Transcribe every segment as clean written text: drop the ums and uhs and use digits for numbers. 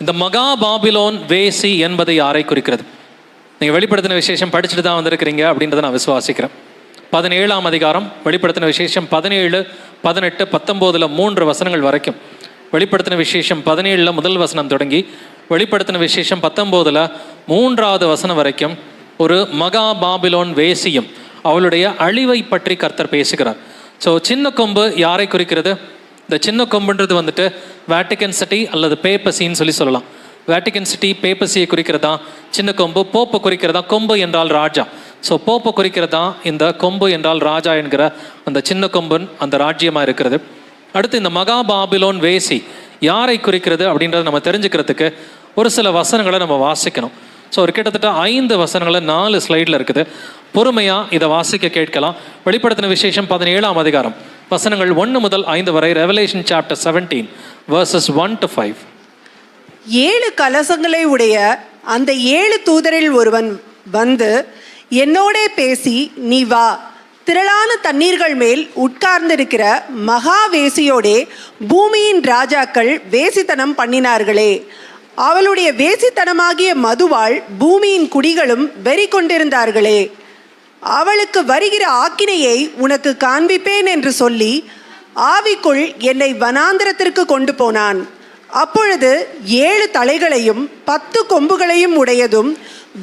இந்த மகா பாபிலோன் வேசி என்பது யாரை குறிக்கிறது? நீங்கள் வெளிப்படுத்தின விசேஷம் படிச்சுட்டு தான் வந்திருக்கிறீங்க அப்படின்றத நான் விசுவாசிக்கிறேன். 17ஆம் அதிகாரம் வெளிப்படுத்தின விசேஷம் 17, 18, 19 3 வசனங்கள் வரைக்கும், வெளிப்படுத்தின விசேஷம் 17 முதல் வசனம் தொடங்கி வெளிப்படுத்தின விசேஷம் 19 3வது வசனம் வரைக்கும் ஒரு மகா பாபிலோன் வேசியும் அவளுடைய அழிவை பற்றி கர்த்தர் பேசுகிறார். ஸோ சின்ன கொம்பு யாரை குறிக்கிறது? இந்த சின்ன கொம்புன்றது வந்துட்டு வேட்டிகன் சிட்டி அல்லது பேப்பசின்னு சொல்லலாம். வேட்டிகன் சிட்டி பேப்பசியை குறிக்கிறதா சின்ன கொம்பு, போப்பை குறிக்கிறதா கொம்பு என்றால் ராஜா. ஸோ போப்பை குறிக்கிறதா இந்த கொம்பு என்றால் ராஜா என்கிற அந்த சின்ன கொம்புன் அந்த ராஜ்யமாக இருக்கிறது. அடுத்து இந்த மகா பாபிலோன் வேசி யாரை குறிக்கிறது அப்படின்றத நம்ம தெரிஞ்சுக்கிறதுக்கு ஒரு சில வசனங்களை நம்ம வாசிக்கணும். ஸோ ஒரு கிட்டத்தட்ட 5 வசனங்களை 4 ஸ்லைடில் இருக்குது. பொறுமையாக இதை வாசிக்க கேட்கலாம். வெளிப்படுத்தின விசேஷம் 17ஆம் அதிகாரம் வசனங்கள் 1 முதல் 5 வரை. Revelation chapter 17 verses 1 to 5. 7 கலசங்களை உடைய அந்த 7 தூதரில் ஒருவன் வந்து என்னோடே பேசி, நீ வா, திரளான தண்ணீர்கள் மேல் உட்கார்ந்திருக்கிற மகா வேசியோடே பூமியின் ராஜாக்கள் வேசித்தனம் பண்ணினார்களே, அவளுடைய வேசித்தனமாகிய மதுவாள் பூமியின் குடிகளும் வெறி கொண்டிருந்தார்களே, அவளுக்கு வருகிற ஆக்கினையை உனக்கு காண்பிப்பேன் என்று சொல்லி ஆவிக்குள் என்னை வனாந்திரத்திற்கு கொண்டு போனான். அப்பொழுது 7 தலைகளையும் 10 கொம்புகளையும் உடையதும்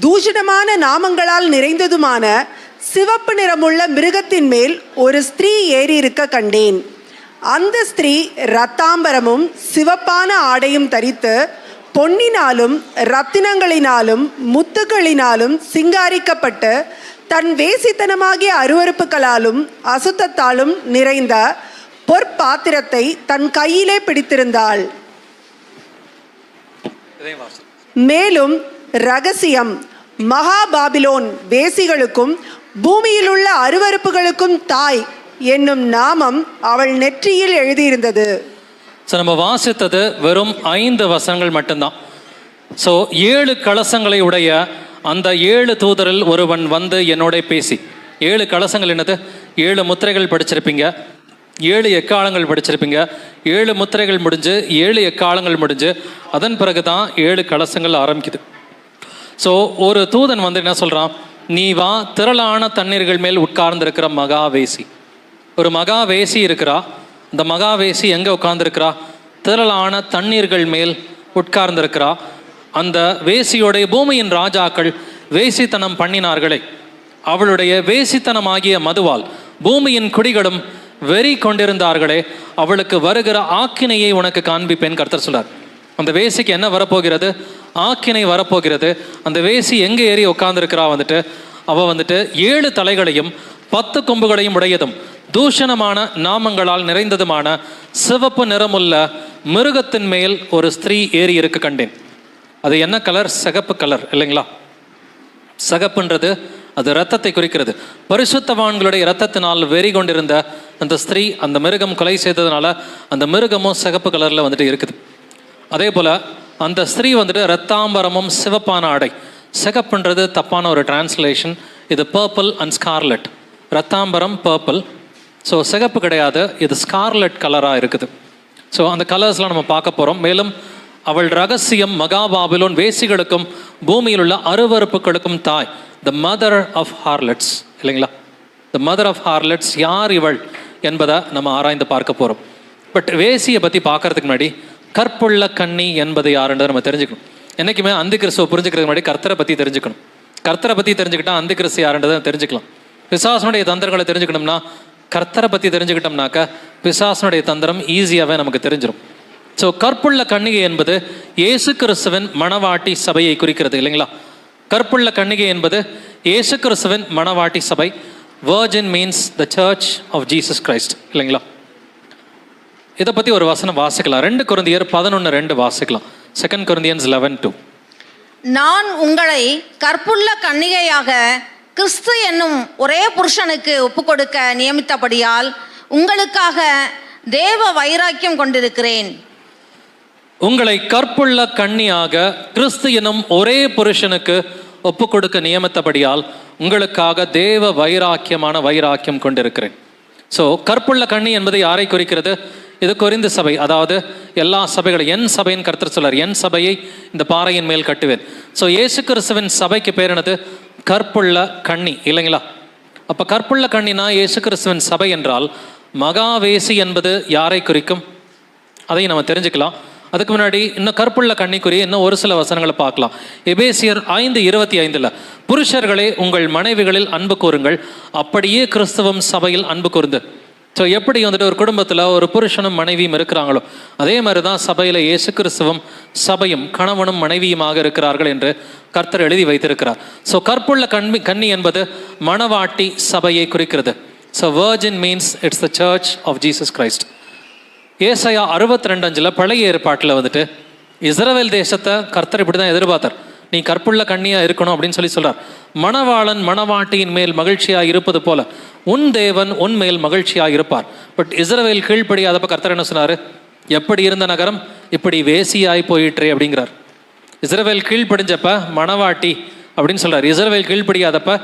தூஷணமான நாமங்களால் நிறைந்ததுமான சிவப்பு நிறமுள்ள மிருகத்தின் மேல் ஒரு ஸ்திரீ ஏறி இருக்க கண்டேன். அந்த ஸ்திரீ இரத்தாம்பரமும் சிவப்பான ஆடையும் தரித்து பொன்னினாலும் இரத்தினங்களினாலும் முத்துக்களினாலும் சிங்காரிக்கப்பட்டு தன் வேசித்தனமாகிய அருவருப்புகளாலும் அசுத்தத்தாலும் நிறைந்த பொற்பாத்திரத்தை தன் கையிலே பிடித்திருந்தாள். மேலும் ரகசியம், மகா பாபிலோன் வேசிகளுக்கும் பூமியில் உள்ள அருவருப்புகளுக்கும் தாய் என்னும் நாமம் அவள் நெற்றியில் எழுதியிருந்தது. ஸோ நம்ம வாசித்தது வெறும் 5 வசனங்கள் மட்டும்தான். ஸோ 7 கலசங்களை உடைய அந்த 7 தூதரில் ஒருவன் வந்து என்னோட பேசி, 7 கலசங்கள் என்னது? 7 முத்திரைகள் படிச்சிருப்பீங்க, 7 எக்காலங்கள் படிச்சிருப்பீங்க. 7 முத்திரைகள் முடிஞ்சு 7 எக்காலங்கள் முடிஞ்சு அதன் பிறகு தான் 7 கலசங்கள் ஆரம்பிக்குது. ஸோ ஒரு தூதன் வந்து என்ன சொல்கிறான்? நீ வா, திரளான தண்ணீர்கள் மேல் உட்கார்ந்துருக்கிற மகாவேசி. ஒரு மகாவேசி இருக்கிறா. இந்த மகாவேசி எங்கே உட்கார்ந்துருக்கிறா? திரளான தண்ணீர்கள் மேல் உட்கார்ந்துருக்கிறா. அந்த வேசியோடைய பூமியின் ராஜாக்கள் வேசித்தனம் பண்ணினார்களே, அவளுடைய வேசித்தனமாகிய மதுவால் பூமியின் குடிகளும் வெறி கொண்டிருந்தார்களே, அவளுக்கு வருகிற ஆக்கினையை உனக்கு காண்பிப்பேன் கர்த்தர் சொல்றார். அந்த வேசிக்கு என்ன வரப்போகிறது? ஆக்கினை வரப்போகிறது. அந்த வேசி எங்கே ஏறி உட்கார்ந்துருக்கிறா? அவள் 7 தலைகளையும் 10 கொம்புகளையும் உடையதும் தூஷணமான நாமங்களால் நிறைந்ததுமான சிவப்பு நிறமுள்ள மிருகத்தின் மேல் ஒரு ஸ்திரீ ஏறி இருக்க கண்டேன். அது என்ன கலர்? சிகப்பு கலர் இல்லைங்களா? சிகப்புன்றது அது இரத்தத்தை குறிக்கிறது. பரிசுத்தவான்களுடைய இரத்தத்தினால் வெறி கொண்டிருந்த அந்த ஸ்திரீ, அந்த மிருகம் கொலை செய்ததுனால அந்த மிருகமும் சிகப்பு கலரில் இருக்குது. அதே போல் அந்த ஸ்திரீ இரத்தாம்பரமும் சிவப்பான ஆடை. சிகப்புன்றது தப்பான ஒரு டிரான்ஸ்லேஷன். இது பர்பிள் அண்ட் ஸ்கார்லெட். இரத்தாம்பரம் பர்பிள், ஸோ சிகப்பு கிடையாது, இது ஸ்கார்லெட் கலராக இருக்குது. ஸோ அந்த கலர்ஸ்லாம் நம்ம பார்க்க போகிறோம். மேலும் அவள் ரகசியம், மகா பாபிலோன் வேசிகளுக்கும் பூமியில் உள்ள அருவருப்புகளுக்கும் தாய், த மதர் ஆஃப் ஹார்லெட்ஸ் இல்லைங்களா? த மதர் ஆஃப் ஹார்லெட்ஸ் யார் இவள் என்பதை நம்ம ஆராய்ந்து பார்க்க போகிறோம். பட் வேசியை பற்றி பார்க்கறதுக்கு முன்னாடி கற்புள்ள கன்னி என்பது யாருன்றதை நம்ம தெரிஞ்சுக்கணும். என்றைக்குமே அந்தி கிறிஸ்துவை புரிஞ்சுக்கிறதுக்கு முன்னாடி கர்த்தரை பற்றி தெரிஞ்சுக்கணும். கர்த்தரை பற்றி தெரிஞ்சுக்கிட்டா அந்தி கிறிஸ்து யாருன்றதை தெரிஞ்சுக்கலாம். பிசாசனுடைய தந்திரங்களை தெரிஞ்சுக்கணும்னா, கர்த்தரை பற்றி தெரிஞ்சுக்கிட்டோம்னாக்கா பிசாசனுடைய தந்திரம் ஈஸியாகவே நமக்கு தெரிஞ்சிடும். ஸோ கற்புள்ள கன்னிகை என்பது இயேசு கிறிஸ்துவின் மணவாட்டி சபையை குறிக்கிறது இல்லைங்களா? கற்புள்ள கன்னிகை என்பது இயேசு கிறிஸ்துவின் மணவாட்டி சபை. Virgin means the church of Jesus Christ இல்லைங்களா? இதை பற்றி ஒரு வசனம் வாசிக்கலாம். 2 கொரிந்தியர் 11:2 வாசிக்கலாம். 2 Corinthians 11:2. நான் உங்களை கற்புள்ள கன்னிகையாக கிறிஸ்து என்னும் ஒரே புருஷனுக்கு ஒப்புக்கொடுக்க நியமித்தபடியால் உங்களுக்காக தேவ வைராக்கியம் கொண்டிருக்கிறேன். உங்களை கற்புள்ள கன்னியாக கிறிஸ்து என்னும் ஒரே புருஷனுக்கு ஒப்புக்கொடுக்க நியமித்தபடியால் உங்களுக்காக தேவ வைராக்கியம் கொண்டிருக்கிறேன். ஸோ கற்புள்ள கன்னி என்பது யாரை குறிக்கிறது? இது கொரிந்து சபை, அதாவது எல்லா சபைகளும் என் சபையின் கர்த்தர் சொல்லார், என் சபையை இந்த பாறையின் மேல் கட்டுவேன். ஸோ இயேசு கிறிஸ்துவின் சபைக்கு பேர் என்னது? கற்புள்ள கன்னி, இல்லைங்களா? அப்போ கற்புள்ள கன்னினா இயேசு கிறிஸ்துவின் சபை என்றால் மகாவேசி என்பது யாரை குறிக்கும்? அதையும் நம்ம தெரிஞ்சுக்கலாம். அதுக்கு முன்னாடி இன்னும் கற்புள்ள கன்னிக்குரிய இன்னும் ஒரு சில வசனங்களை பார்க்கலாம். எபேசியர் 5:25 புருஷர்களே உங்கள் மனைவிகளில் அன்பு கூறுங்கள், அப்படியே கிறிஸ்துவும் சபையில் அன்பு கூர்ந்து. ஸோ எப்படி வந்துட்டு ஒரு குடும்பத்தில் ஒரு புருஷனும் மனைவியும் இருக்கிறாங்களோ அதே மாதிரி தான் சபையில் இயேசு கிறிஸ்துவும் சபையும் கணவனும் மனைவியுமாக இருக்கிறார்கள் என்று கர்த்தர் எழுதி வைத்திருக்கிறார். ஸோ கற்புள்ள கன்னி என்பது மணவாட்டி சபையை குறிக்கிறது. So virgin means it's the church of Jesus Christ. ஏசாயா 62:5 பழைய ஏற்பாட்டில் வந்துட்டு இஸ்ரவேல் தேசத்தை கர்த்தர் இப்படி தான் எதிர்பார்த்தார், நீ கற்புள்ள கன்னியாக இருக்கணும் அப்படின்னு சொல்கிறார். மணவாளன் மணவாட்டியின் மேல் மகிழ்ச்சியாக இருப்பது போல உன் தேவன் உன் மேல் மகிழ்ச்சியாக இருப்பார். பட் இஸ்ரவேல் கீழ்ப்படியாதப்ப கர்த்தர் என்ன சொன்னார்? எப்படி இருந்த நகரம் இப்படி வேசியாய் போயிற்றே அப்படிங்கிறார். இஸ்ரவேல் கீழ்ப்படிஞ்சப்ப மணவாட்டி அப்படின்னு சொல்கிறார். இஸ்ரவேல் கீழ்ப்படியாதப்ப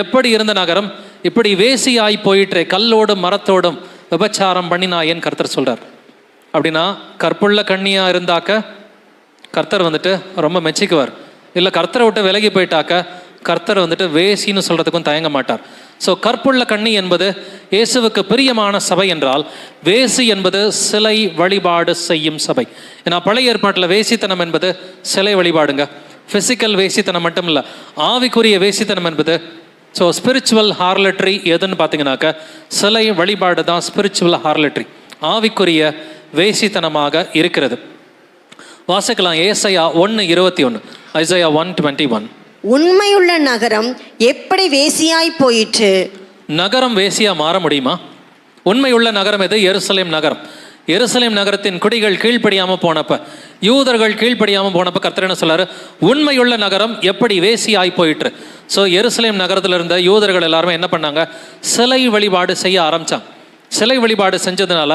எப்படி இருந்த நகரம் இப்படி வேசியாய் போயிற்றே, கல்லோடும் மரத்தோடும் விபச்சாரம் பண்ணினாயேன்னு கர்த்தர் சொல்கிறார். அப்படின்னா கற்புள்ள கன்னியாக இருந்தாக்க கர்த்தர் வந்துட்டு ரொம்ப மெச்சிக்குவார். இல்லை கர்த்தரை விட்டு விலகி போயிட்டாக்க கர்த்தர் வந்துட்டு வேசின்னு சொல்கிறதுக்கும் தயங்க மாட்டார். ஸோ கற்புள்ள கன்னி என்பது இயேசுவுக்கு பிரியமான சபை என்றால், வேசி என்பது சிலை வழிபாடு செய்யும் சபை. ஏன்னா பழைய ஏற்பாட்டில் வேசித்தனம் என்பது சிலை வழிபாடுங்க. ஃபிசிக்கல் வேசித்தனம் மட்டும் இல்லை, ஆவிக்குரிய வேசித்தனம் என்பது. ஸோ ஸ்பிரிச்சுவல் ஹார்லட்ரி எதுன்னு பார்த்தீங்கன்னாக்க சிலை வழிபாடு தான் ஸ்பிரிச்சுவல் ஹார்லட்ரி, ஆவிக்குரிய வேசித்தனமாக இருக்கிறது. வாசிக்கலாம் ஏசாயா 1:21. ஐசாயா 1:21. உண்மையுள்ள நகரம் எப்படி வேசியாய் போயிற்று. நகரம் வேசியா மாற முடியுமா? உண்மையுள்ள நகரம் எது? எருசலேம் நகரம். எருசலேம் நகரத்தின் குடிகள் கீழ்ப்படியாமல் போனப்ப, யூதர்கள் கீழ்ப்படியாமல் போனப்ப கர்த்தர் என்ன சொல்றாரு? உண்மையுள்ள நகரம் எப்படி வேசியாய் போயிற்று. ஸோ எருசலேம் நகரத்தில் இருந்த யூதர்கள் எல்லாருமே என்ன பண்ணாங்க? சிலை வழிபாடு செய்ய ஆரம்பிச்சாங்க. சிலை வழிபாடு செஞ்சதுனால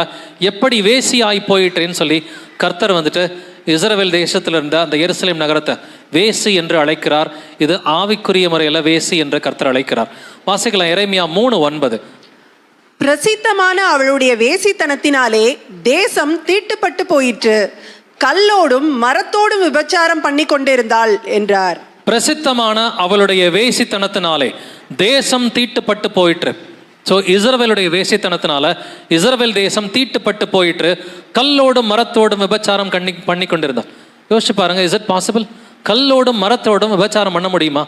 எப்படி வேசியாய் போயிட்டுன்னு சொல்லி கர்த்தர் வந்துட்டு இஸ்ரவேல் தேசத்தில் இருந்த அந்த எருசலேம் நகரத்தை வேசி என்று அழைக்கிறார். இது ஆவிக்குரிய முறையில் வேசி என்று கர்த்தர் அழைக்கிறார். வாசிக்கலாம் எரேமியா 3:9. பிரசித்தமான அவளுடைய வேசித்தனத்தினாலே தேசம் தீட்டுப்பட்டு போயிற்று, கல்லோடும் மரத்தோடும் விபச்சாரம் பண்ணி கொண்டிருந்தாள் என்றார். பிரசித்தமான அவளுடைய வேசித்தனத்தினாலே தேசம் தீட்டுப்பட்டு போயிற்று. ஸோ இஸ்ரவேலுடைய வேசித்தனத்தினால இஸ்ரவேல் தேசம் தீட்டுப்பட்டு போயிட்டு கல்லோடும் மரத்தோடும் விபச்சாரம் பண்ணி கொண்டிருந்தார். யோசிச்சு பாருங்க, இஸ் இட் பாசிபிள்? கல்லோடும் மரத்தோடும் விபச்சாரம் பண்ண முடியுமா?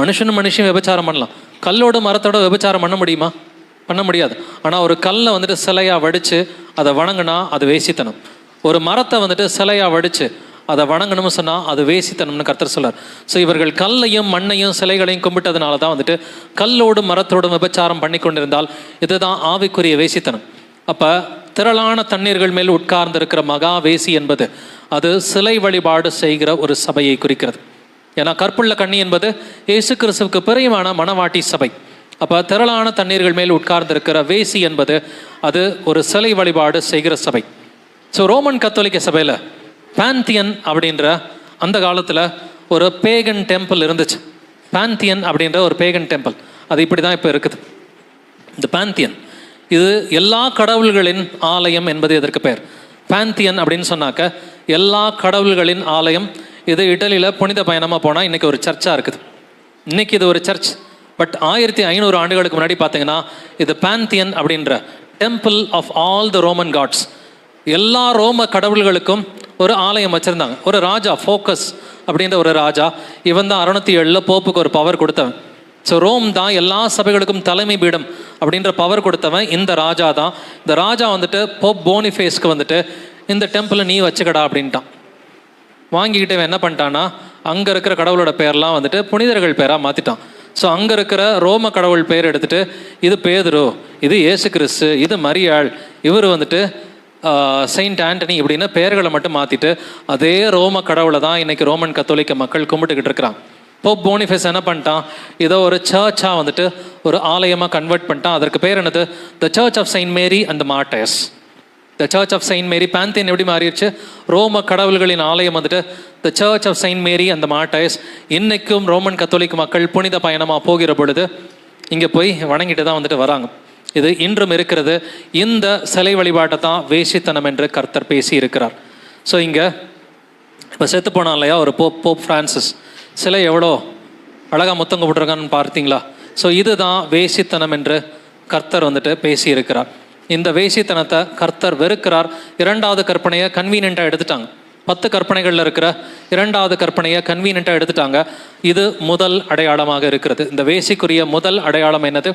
மனுஷனும் மனுஷன் விபச்சாரம் பண்ணலாம், கல்லோடும் மரத்தோட விபச்சாரம் பண்ண முடியுமா? பண்ண முடியாது. ஆனால் ஒரு கல்லை வந்துட்டு சிலையாக வடித்து அதை வணங்கினா அது வேசித்தனம். ஒரு மரத்தை வந்துட்டு சிலையாக வடித்து அதை வணங்கணும்னு சொன்னால் அது வேசித்தனம்னு கர்த்தர் சொல்லார். ஸோ இவர்கள் கல்லையும் மண்ணையும் சிலைகளையும் கும்பிட்டதுனால தான் வந்துட்டு கல்லோடும் மரத்தோடும் விபச்சாரம் பண்ணி கொண்டிருந்தால் இதுதான் ஆவிக்குரிய வேசித்தனம். அப்போ திரளான தண்ணீர்கள் மேல் உட்கார்ந்து இருக்கிற மகா வேசி என்பது அது சிலை வழிபாடு செய்கிற ஒரு சபையை குறிக்கிறது. ஏன்னா கற்புள்ள கன்னி என்பது இயேசு கிறிஸ்துவுக்கு பிரியமான மணவாட்டி சபை. அப்போ திரளான தண்ணீர்கள் மேல் உட்கார்ந்து இருக்கிற வேசி என்பது அது ஒரு சிலை வழிபாடு செய்கிற சபை. ஸோ ரோமன் கத்தோலிக்க சபையில் பாந்தியன் அப்படின்ற அந்த காலத்தில் ஒரு பேகன் டெம்பிள் இருந்துச்சு. பாந்தியன் அப்படின்ற ஒரு பேகன் டெம்பிள் அது இப்படி தான் இப்போ இருக்குது. இந்த பாந்தியன் இது எல்லா கடவுள்களின் ஆலயம் என்பது இதற்கு பேர். பாந்தியன் அப்படின்னு சொன்னாக்க எல்லா கடவுள்களின் ஆலயம். இது இட்டலியில் புனித பயணமாக போனால் இன்றைக்கி ஒரு சர்ச்சாக இருக்குது. இன்றைக்கி இது ஒரு சர்ச். பட் 1500 ஆண்டுகளுக்கு முன்னாடி பார்த்தீங்கன்னா இது பாந்தியன் அப்படின்ற temple of all the Roman gods, எல்லா ரோம கடவுள்களுக்கும் ஒரு ஆலயம் வச்சுருந்தாங்க. ஒரு ராஜா, ஃபோக்கஸ் அப்படின்ற ஒரு ராஜா, இவன் தான் 607 போப்புக்கு ஒரு பவர் கொடுத்தவன். ஸோ ரோம் தான் எல்லா சபைகளுக்கும் தலைமை பீடம் அப்படின்ற பவர் கொடுத்தவன் இந்த ராஜா தான். இந்த ராஜா வந்துட்டு போப் போனிஃபேஸ்க்கு வந்துட்டு இந்த டெம்பிளை நீ வச்சுக்கடா அப்படின்ட்டான். வாங்கிக்கிட்டவன் என்ன பண்ணிட்டான்னா அங்கே இருக்கிற கடவுளோட பேர்லாம் வந்துட்டு புனிதர்கள் பேராக மாற்றிட்டான். ஸோ அங்கே இருக்கிற ரோம கடவுள் பேர் எடுத்துகிட்டு இது பேதுரு, இது இயேசு கிறிஸ்து, இது மரியாள், இவர் வந்துட்டு செயின்ட் ஆண்டனி இப்படின்னு பெயர்களை மட்டும் மாற்றிட்டு அதே ரோம கடவுளை தான் இன்றைக்கி ரோமன் கத்தோலிக்க மக்கள் கும்பிட்டுக்கிட்டு இருக்கிறாங்க. போப் போனிஃபேஸ் என்ன பண்ணிட்டான்? இதோ ஒரு சர்ச்சாக வந்துட்டு ஒரு ஆலயமாக கன்வெர்ட் பண்ணிட்டான். அதற்கு பேர் என்னது? The church of Saint Mary and martyrs. The church of Saint Mary. Pantheon எப்படி மாறிடுச்சு? ரோம கடவுள்களின் ஆலயம் வந்துட்டு the church of Saint Mary and martyrs. இன்றைக்கும் ரோமன் கத்தோலிக்க மக்கள் புனித பயணமாக போகிற பொழுது இங்கே போய் வணங்கிட்டு தான் வந்துட்டு வராங்க. இது இன்றும் இருக்கிறது. இந்த சிலை வழிபாட்டை தான் வேசித்தனம் என்று கர்த்தர் பேசி இருக்கிறார். ஸோ இங்கே இப்போ செத்து போனான் இல்லையா ஒரு போப் ஃப்ரான்சிஸ், சிலை எவ்வளோ அழகாக முத்தங்க போட்டிருக்கான்னு பார்த்தீங்களா? ஸோ இதுதான் வேசித்தனம் என்று கர்த்தர் வந்துட்டு பேசியிருக்கிறார். இந்த வேசித்தனத்தை கர்த்தர் வெறுக்கிறார். 2வது கற்பனையை கன்வீனியண்ட்டாக எடுத்துட்டாங்க. 10 கற்பனைகளில் இருக்கிற 2வது கற்பனையை கன்வீனியண்ட்டாக எடுத்துட்டாங்க. இது முதல் அடையாளமாக இருக்கிறது. இந்த வேசிக்குரிய முதல் அடையாளம் என்னது?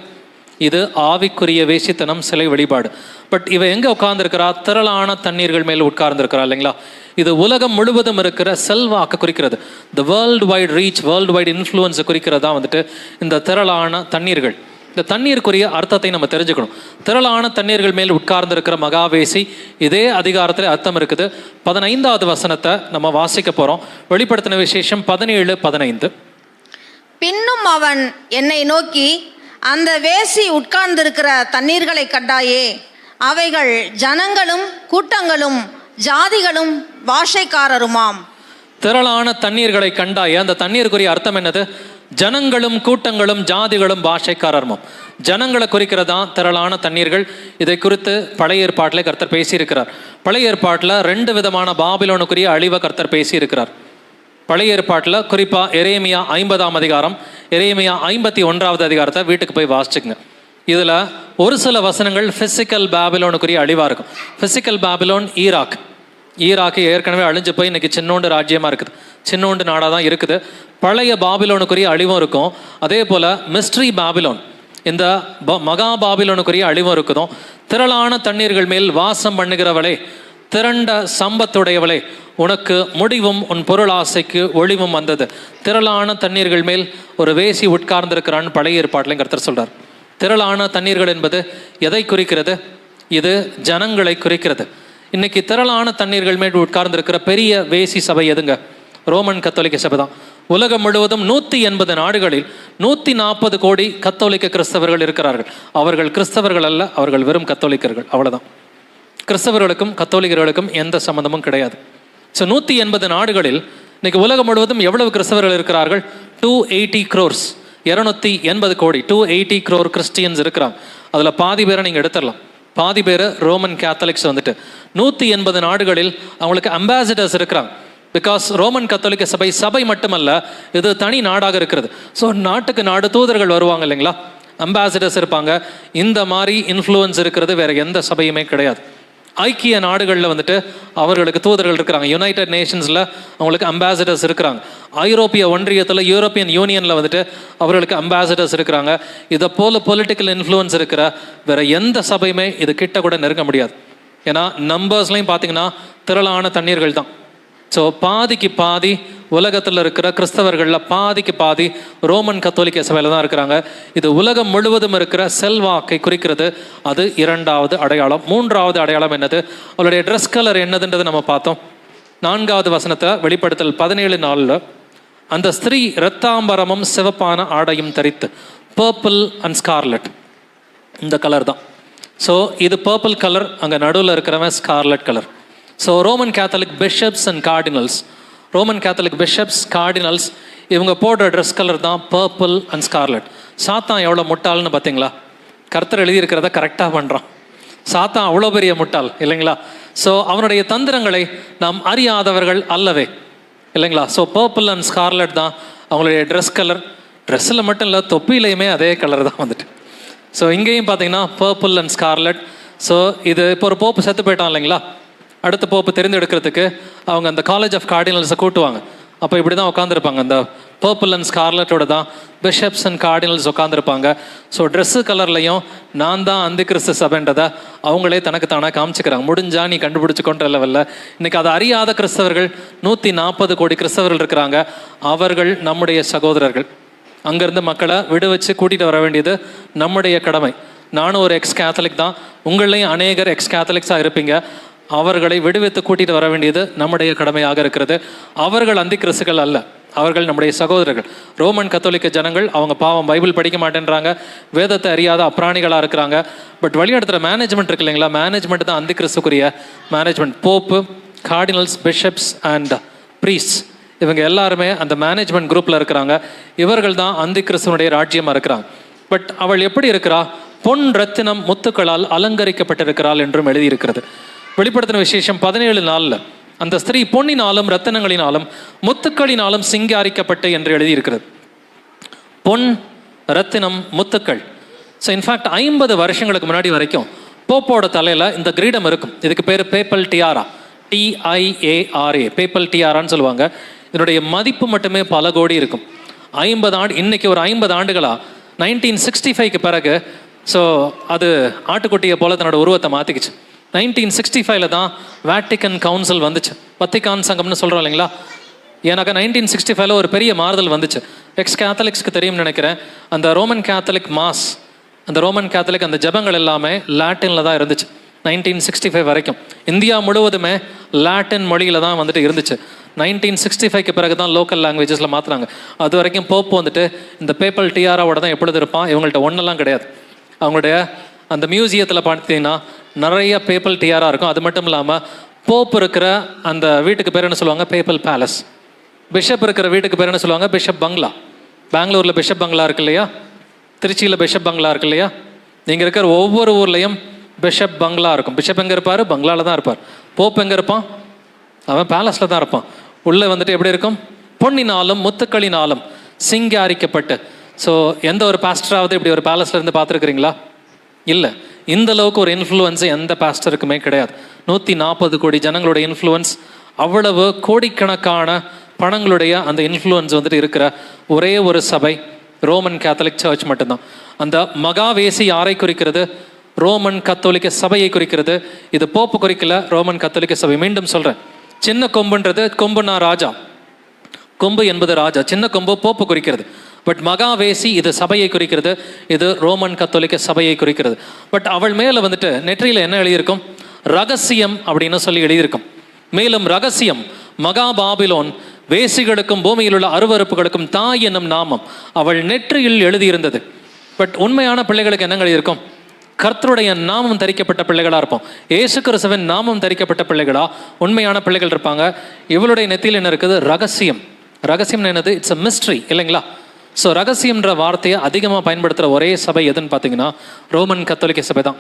இது ஆவிக்குரிய வேசித்தனம், சிலை வழிபாடு. பட் இவ எங்கே உட்கார்ந்துருக்கிறா? திரளான தண்ணீர்கள் மேல் உட்கார்ந்துருக்கிறா இல்லைங்களா? இது உலகம் முழுவதும் இருக்கிற செல்வாக்கு குறிக்கிறது. The world wide reach, world wide இன்ஃப்ளூயன்ஸை குறிக்கிறதா வந்துட்டு இந்த திரளான தண்ணீர்கள். இந்த தண்ணீருக்குரிய அர்த்தத்தை நம்ம தெரிஞ்சுக்கணும். திரளான தண்ணீர்கள் மேல் உட்கார்ந்துருக்கிற மகாவேசி, இதே அதிகாரத்தில் அர்த்தம் இருக்குது. 15வது வசனத்தை நம்ம வாசிக்க போகிறோம். வெளிப்படுத்தின விசேஷம் 17:15. பின்னும் அவன் என்னை நோக்கி, அந்த வேசி உட்கார்ந்திருக்கிற தண்ணீர்களை கண்டாயே, அவைகள் ஜனங்களும் கூட்டங்களும் ஜாதிகளும் பாஷைக்காரருமாம். திரளான தண்ணீர்களை கண்டாயே, அந்த தண்ணீருக்குரிய அர்த்தம் என்னது? ஜனங்களும் கூட்டங்களும் ஜாதிகளும் பாஷைக்காரருமாம். ஜனங்களை குறிக்கிறதா திரளான தண்ணீர்கள். இதை குறித்து பழைய ஏற்பாட்டில் கர்த்தர் பேசியிருக்கிறார். பழைய ஏற்பாட்டில் 2 விதமான பாபிலோனுக்குரிய அழிவை கர்த்தர் பேசியிருக்கிறார். பழைய ஏற்பாட்டில் குறிப்பாக எரேமியா 50ஆம் அதிகாரம், எரேமியா 51வது அதிகாரத்தை வீட்டுக்கு போய் வாசிச்சுக்குங்க. இதில் ஒரு சில வசனங்கள் ஃபிசிக்கல் பாபிலோனுக்குரிய அழிவாக இருக்கும். ஃபிசிக்கல் பாபிலோன் ஈராக்கு ஏற்கனவே அழிஞ்சு போய் இன்றைக்கி சின்னோண்டு ராஜ்யமாக இருக்குது, சின்னோண்டு நாடாக தான் இருக்குது. பழைய பாபிலோனுக்குரிய அழிவும் இருக்கும். அதே போல் மிஸ்ட்ரி பாபிலோன், இந்த மகா பாபிலோனுக்குரிய அழிவும் இருக்குதும். திரளான தண்ணீர்கள் மேல் வாசம் பண்ணுகிறவளே, திரண்ட சம்பத்துடையவளே, உனக்கு முடிவும் உன் பொருள் ஆசைக்கு ஒளிவும் வந்தது. திரளான தண்ணீர்கள் மேல் ஒரு வேசி உட்கார்ந்திருக்கிறான்னு பழைய ஏற்பாட்டிலையும் கர்த்தர் சொல்றார். திரளான தண்ணீர்கள் என்பது எதை குறிக்கிறது? இது ஜனங்களை குறிக்கிறது. இன்னைக்கு திரளான தண்ணீர்கள் மேல் உட்கார்ந்திருக்கிற பெரிய வேசி சபை எதுங்க? ரோமன் கத்தோலிக்க சபை தான். உலகம் முழுவதும் 180 நாடுகளில் 140 கோடி கத்தோலிக்க கிறிஸ்தவர்கள் இருக்கிறார்கள். அவர்கள் கிறிஸ்தவர்கள் அல்ல, அவர்கள் வெறும் கத்தோலிக்கர்கள், அவ்வளவுதான். கிறிஸ்தவர்களுக்கும் கத்தோலிக்கர்களுக்கும் எந்த சம்பந்தமும் கிடையாது. ஸோ 180 நாடுகளில் இன்னைக்கு உலகம் முழுவதும் எவ்வளவு கிறிஸ்தவர்கள் இருக்கிறார்கள்? 280 crores, 280 கோடி, 280 crore கிறிஸ்டியன்ஸ் இருக்கிறாங்க. அதில் பாதி பேரை நீங்கள் எடுத்துடலாம். பாதி பேர் ரோமன் கேத்தலிக்ஸ் வந்துட்டு 180 நாடுகளில் அவங்களுக்கு அம்பாசிடர்ஸ் இருக்கிறாங்க. பிகாஸ் ரோமன் கத்தோலிக்க சபை மட்டுமல்ல, இது தனி நாடாக இருக்கிறது. ஸோ நாட்டுக்கு நாடு தூதர்கள் வருவாங்க இல்லைங்களா, அம்பாசிடர்ஸ் இருப்பாங்க. இந்த மாதிரி இன்ஃப்ளூயன்ஸ் இருக்கிறது வேற எந்த சபையுமே கிடையாது. ஐக்கிய நாடுகளில் வந்துட்டு அவர்களுக்கு தூதர்கள் இருக்கிறாங்க. யுனைடெட் நேஷன்ஸில் அவங்களுக்கு அம்பாசிடர்ஸ் இருக்கிறாங்க. ஐரோப்பிய ஒன்றியத்தில், யூரோப்பியன் யூனியனில் வந்துட்டு அவர்களுக்கு அம்பாசிடர்ஸ் இருக்கிறாங்க. இதை போல பொலிட்டிக்கல் இன்ஃப்ளூயன்ஸ் இருக்கிற வேற எந்த சபையுமே இது கிட்ட கூட நெருங்க முடியாது. ஏன்னா நம்பர்ஸ்லையும் பார்த்தீங்கன்னா திரளான தண்ணீர்கள் தான். ஸோ பாதிக்கு பாதி உலகத்தில் இருக்கிற கிறிஸ்தவர்களில் பாதிக்கு பாதி ரோமன் கத்தோலிக்க சபையில் தான் இருக்கிறாங்க. இது உலகம் முழுவதும் இருக்கிற செல்வாக்கை குறிக்கிறது. அது 2வது அடையாளம். 3வது அடையாளம் என்னது? அவருடைய ட்ரெஸ் கலர் என்னதுன்றது நம்ம பார்த்தோம். 4வது வசனத்தை வெளிப்படுத்தல் 17:4, அந்த ஸ்திரீ இரத்தாம்பரமும் சிவப்பான ஆடையும் தரித்து, பர்பிள் அண்ட் ஸ்கார்லெட், இந்த கலர் தான். ஸோ இது பர்பிள் கலர், அங்கே நடுவில் இருக்கிறவன் scarlet colour. So Roman Catholic bishops and cardinals, Roman Catholic bishops, cardinals, இவங்க போடுற ட்ரெஸ் கலர் தான் பர்பிள் அண்ட் ஸ்கார்லெட். சாத்தான் எவ்வளோ முட்டாள்னு பார்த்தீங்களா? கர்த்தர் எழுதியிருக்கிறத கரெக்டாக பண்ணுறான். சாத்தான் அவ்வளோ பெரிய முட்டாள் இல்லைங்களா? ஸோ அவனுடைய தந்திரங்களை நாம் அறியாதவர்கள் அல்லவே இல்லைங்களா? ஸோ பர்பிள் அண்ட் ஸ்கார்லெட் தான் அவங்களுடைய ட்ரெஸ் கலர். ட்ரெஸ்ஸில் மட்டும் இல்லை, தொப்பிலையுமே அதே கலர் தான் வந்துட்டு. ஸோ இங்கேயும் பார்த்தீங்கன்னா பர்பிள் அண்ட் ஸ்கார்லெட். ஸோ இது இப்போ ஒரு போப்பு செத்து போயிட்டான் இல்லைங்களா, அடுத்த போப்பு தெரிந்தெடுக்கிறதுக்கு அவங்க அந்த காலேஜ் ஆஃப் கார்டினல்ஸை கூட்டுவாங்க. அப்போ இப்படி தான் உட்காந்துருப்பாங்க. அந்த பர்பிள் அண்ட் ஸ்கார்லெட்டோட தான் பிஷப்ஸ் அண்ட் கார்டினல்ஸ் உட்காந்துருப்பாங்க. ஸோ ட்ரெஸ்ஸு கலர்லையும் நான் தான் அந்த கிறிஸ்து சபைன்றதை அவங்களே தனக்கு தானே காமிச்சிக்கிறாங்க. முடிஞ்சா நீ கண்டுபிடிச்சிக்கொண்ட லெவலில் இன்னைக்கு அதை அறியாத கிறிஸ்தவர்கள் 140 கோடி கிறிஸ்தவர்கள் இருக்கிறாங்க. அவர்கள் நம்முடைய சகோதரர்கள். அங்கேருந்து மக்களை விடுவச்சு கூட்டிகிட்டு வர வேண்டியது நம்முடைய கடமை. நானும் ஒரு எக்ஸ் கேத்தலிக் தான், உங்களையும் அநேகர் எக்ஸ் கேத்தலிக்ஸாக இருப்பீங்க. அவர்களை விடுவித்து கூட்டிகிட்டு வர வேண்டியது நம்முடைய கடமையாக இருக்கிறது. அவர்கள் அந்தி கிறிஸ்துகள் அல்ல, அவர்கள் நம்முடைய சகோதரர்கள். ரோமன் கத்தோலிக்க ஜனங்கள் அவங்க பாவம் பைபிள் படிக்க மாட்டேன்றாங்க, வேதத்தை அறியாத அப்ராணிகளாக இருக்கிறாங்க. பட் வழிநடத்துகிற மேனேஜ்மெண்ட் இருக்கு இல்லைங்களா, மேனேஜ்மெண்ட் தான் அந்தி கிறிஸ்துக்குரிய management. Pope, cardinals, bishops and priest, இவங்க எல்லாருமே அந்த மேனேஜ்மெண்ட் குரூப்பில் இருக்கிறாங்க. இவர்கள் தான் அந்தி கிறிஸ்துவனுடைய ராஜ்யமாக இருக்கிறாங்க. பட் அவள் எப்படி இருக்கிறா? பொன் ரத்தினம் முத்துக்களால் அலங்கரிக்கப்பட்டிருக்கிறாள் என்றும் எழுதியிருக்கிறது. வெளிப்படுத்தின விசேஷம் 17:4 அந்த ஸ்திரீ பொன்னினாலும் ரத்தினங்களினாலும் முத்துக்களினாலும் சிங்காரிக்கப்பட்டு என்று எழுதியிருக்கிறது. பொன், ரத்தினம், முத்துக்கள். ஸோ இன்ஃபேக்ட் 50 வருஷங்களுக்கு முன்னாடி வரைக்கும் போப்போட தலையில் இந்த கிரீடம் இருக்கும். இதுக்கு பேர் பேப்பல் டியாரா, TIARA, பேப்பல் டியாரான்னு சொல்லுவாங்க. இதனுடைய மதிப்பு மட்டுமே பல கோடி இருக்கும். 50 ஆண்டு, இன்னைக்கு ஒரு 50 ஆண்டுகளா 1965க்கு பிறகு ஸோ அது ஆட்டுக்குட்டியை போல தன்னோட உருவத்தை மாற்றிக்கிச்சு. 1965 தான் வேட்டிக்கன் கவுன்சில் வந்துச்சு, வத்திக்கான் சங்கம்னு சொல்கிறோம் இல்லைங்களா. ஏன்னாக்கா 1965 ஒரு பெரிய மாறுதல் வந்துச்சு. எக்ஸ் கேத்தலிக்ஸ்க்கு தெரியும்னு நினைக்கிறேன். அந்த ரோமன் கேத்தலிக் மாஸ், அந்த ரோமன் கேத்தலிக் அந்த ஜபங்கள் எல்லாமே லாட்டினில் தான் இருந்துச்சு 1965 வரைக்கும். இந்தியா முழுவதுமே லாட்டின் மொழியில் தான் வந்துட்டு இருந்துச்சு. 1965க்கு பிறகு தான் லோக்கல் லாங்குவேஜஸில் மாற்றுறாங்க. அது வரைக்கும் போப் வந்துட்டு இந்த பேப்பல் டிஆராவோட தான் எப்பொழுது இருப்பான். இவங்கள்ட்ட ஒன்றெல்லாம் கிடையாது. அவங்களுடைய அந்த மியூசியத்தில் பார்த்தீங்கன்னா நிறைய பேப்பல் டிஆரா இருக்கும். அது மட்டும் இல்லாமல் போப் இருக்கிற அந்த வீட்டுக்கு பேர் என்ன சொல்லுவாங்க, பேப்பல் பேலஸ். பிஷப் இருக்கிற வீட்டுக்கு பேர் என்ன சொல்லுவாங்க, பிஷப் பங்களா. பெங்களூரில் பிஷப் பங்களா இருக்கு இல்லையா, திருச்சியில் பிஷப் பங்களா இருக்கு இல்லையா. நீங்கள் இருக்கிற ஒவ்வொரு ஊர்லேயும் பிஷப் பங்களா இருக்கும். பிஷப் எங்கே இருப்பார், பங்களாவில் தான் இருப்பார். போப் எங்கே இருப்பான், அவன் பேலஸில் தான் இருப்பான். உள்ளே வந்துட்டு எப்படி இருக்கும், பொன்னினாலும் முத்துக்களினாலும் சிங்காரிக்கப்பட்டு. ஸோ எந்த ஒரு பாஸ்டராவது இப்படி ஒரு பேலஸில் இருந்து பார்த்துருக்குறீங்களா? இல்லை. இந்த அளவுக்கு ஒரு இன்ஃப்ளூயன்ஸ் எந்த பாஸ்டருக்குமே கிடையாது. 140 கோடி ஜனங்களுடைய இன்ஃப்ளூயன்ஸ், அவ்வளவு கோடிக்கணக்கான பணங்களுடைய அந்த இன்ஃப்ளூயன்ஸ் வந்துட்டு இருக்கிற ஒரே ஒரு சபை ரோமன் கேத்தலிக் சர்ச் மட்டும்தான். அந்த மகாவேசி யாரை குறிக்கிறது, ரோமன் கத்தோலிக்க சபையை குறிக்கிறது. இது போப்பு குறிக்கல, ரோமன் கத்தோலிக்க சபை. மீண்டும் சொல்கிறேன், சின்ன கொம்புன்றது, கொம்புனா ராஜா, கொம்பு என்பது ராஜா, சின்ன கொம்பு போப்பு குறிக்கிறது. பட் மகாவேசி இது சபையை குறிக்கிறது, இது ரோமன் கத்தோலிக்க சபையை குறிக்கிறது. பட் அவள் மேலே வந்துட்டு நெற்றியில் என்ன எழுதியிருக்கும், ரகசியம் அப்படின்னு சொல்லி எழுதியிருக்கும். மேலும் ரகசியம், மகா பாபிலோன், வேசிகளுக்கும் பூமியில் உள்ள அருவருப்புகளுக்கும் தாய் என்னும் நாமம் அவள் நெற்றியில் எழுதியிருந்தது. பட் உண்மையான பிள்ளைகளுக்கு என்ன எழுதியிருக்கும், கர்த்தருடைய நாமம் தரிக்கப்பட்ட பிள்ளைகளாக இருப்போம். ஏசு கிறிஸ்துவின் நாமம் தரிக்கப்பட்ட பிள்ளைகளா உண்மையான பிள்ளைகள் இருப்பாங்க. இவளுடைய நெத்தியில் என்ன இருக்குது, ரகசியம். ரகசியம் என்னது, இட்ஸ் அ மிஸ்ட்ரி இல்லைங்களா. ஸோ ரகசியம்ன்ற வார்த்தையை அதிகமாக பயன்படுத்துகிற ஒரே சபை எதுன்னு பார்த்தீங்கன்னா ரோமன் கத்தோலிக்க சபை தான்.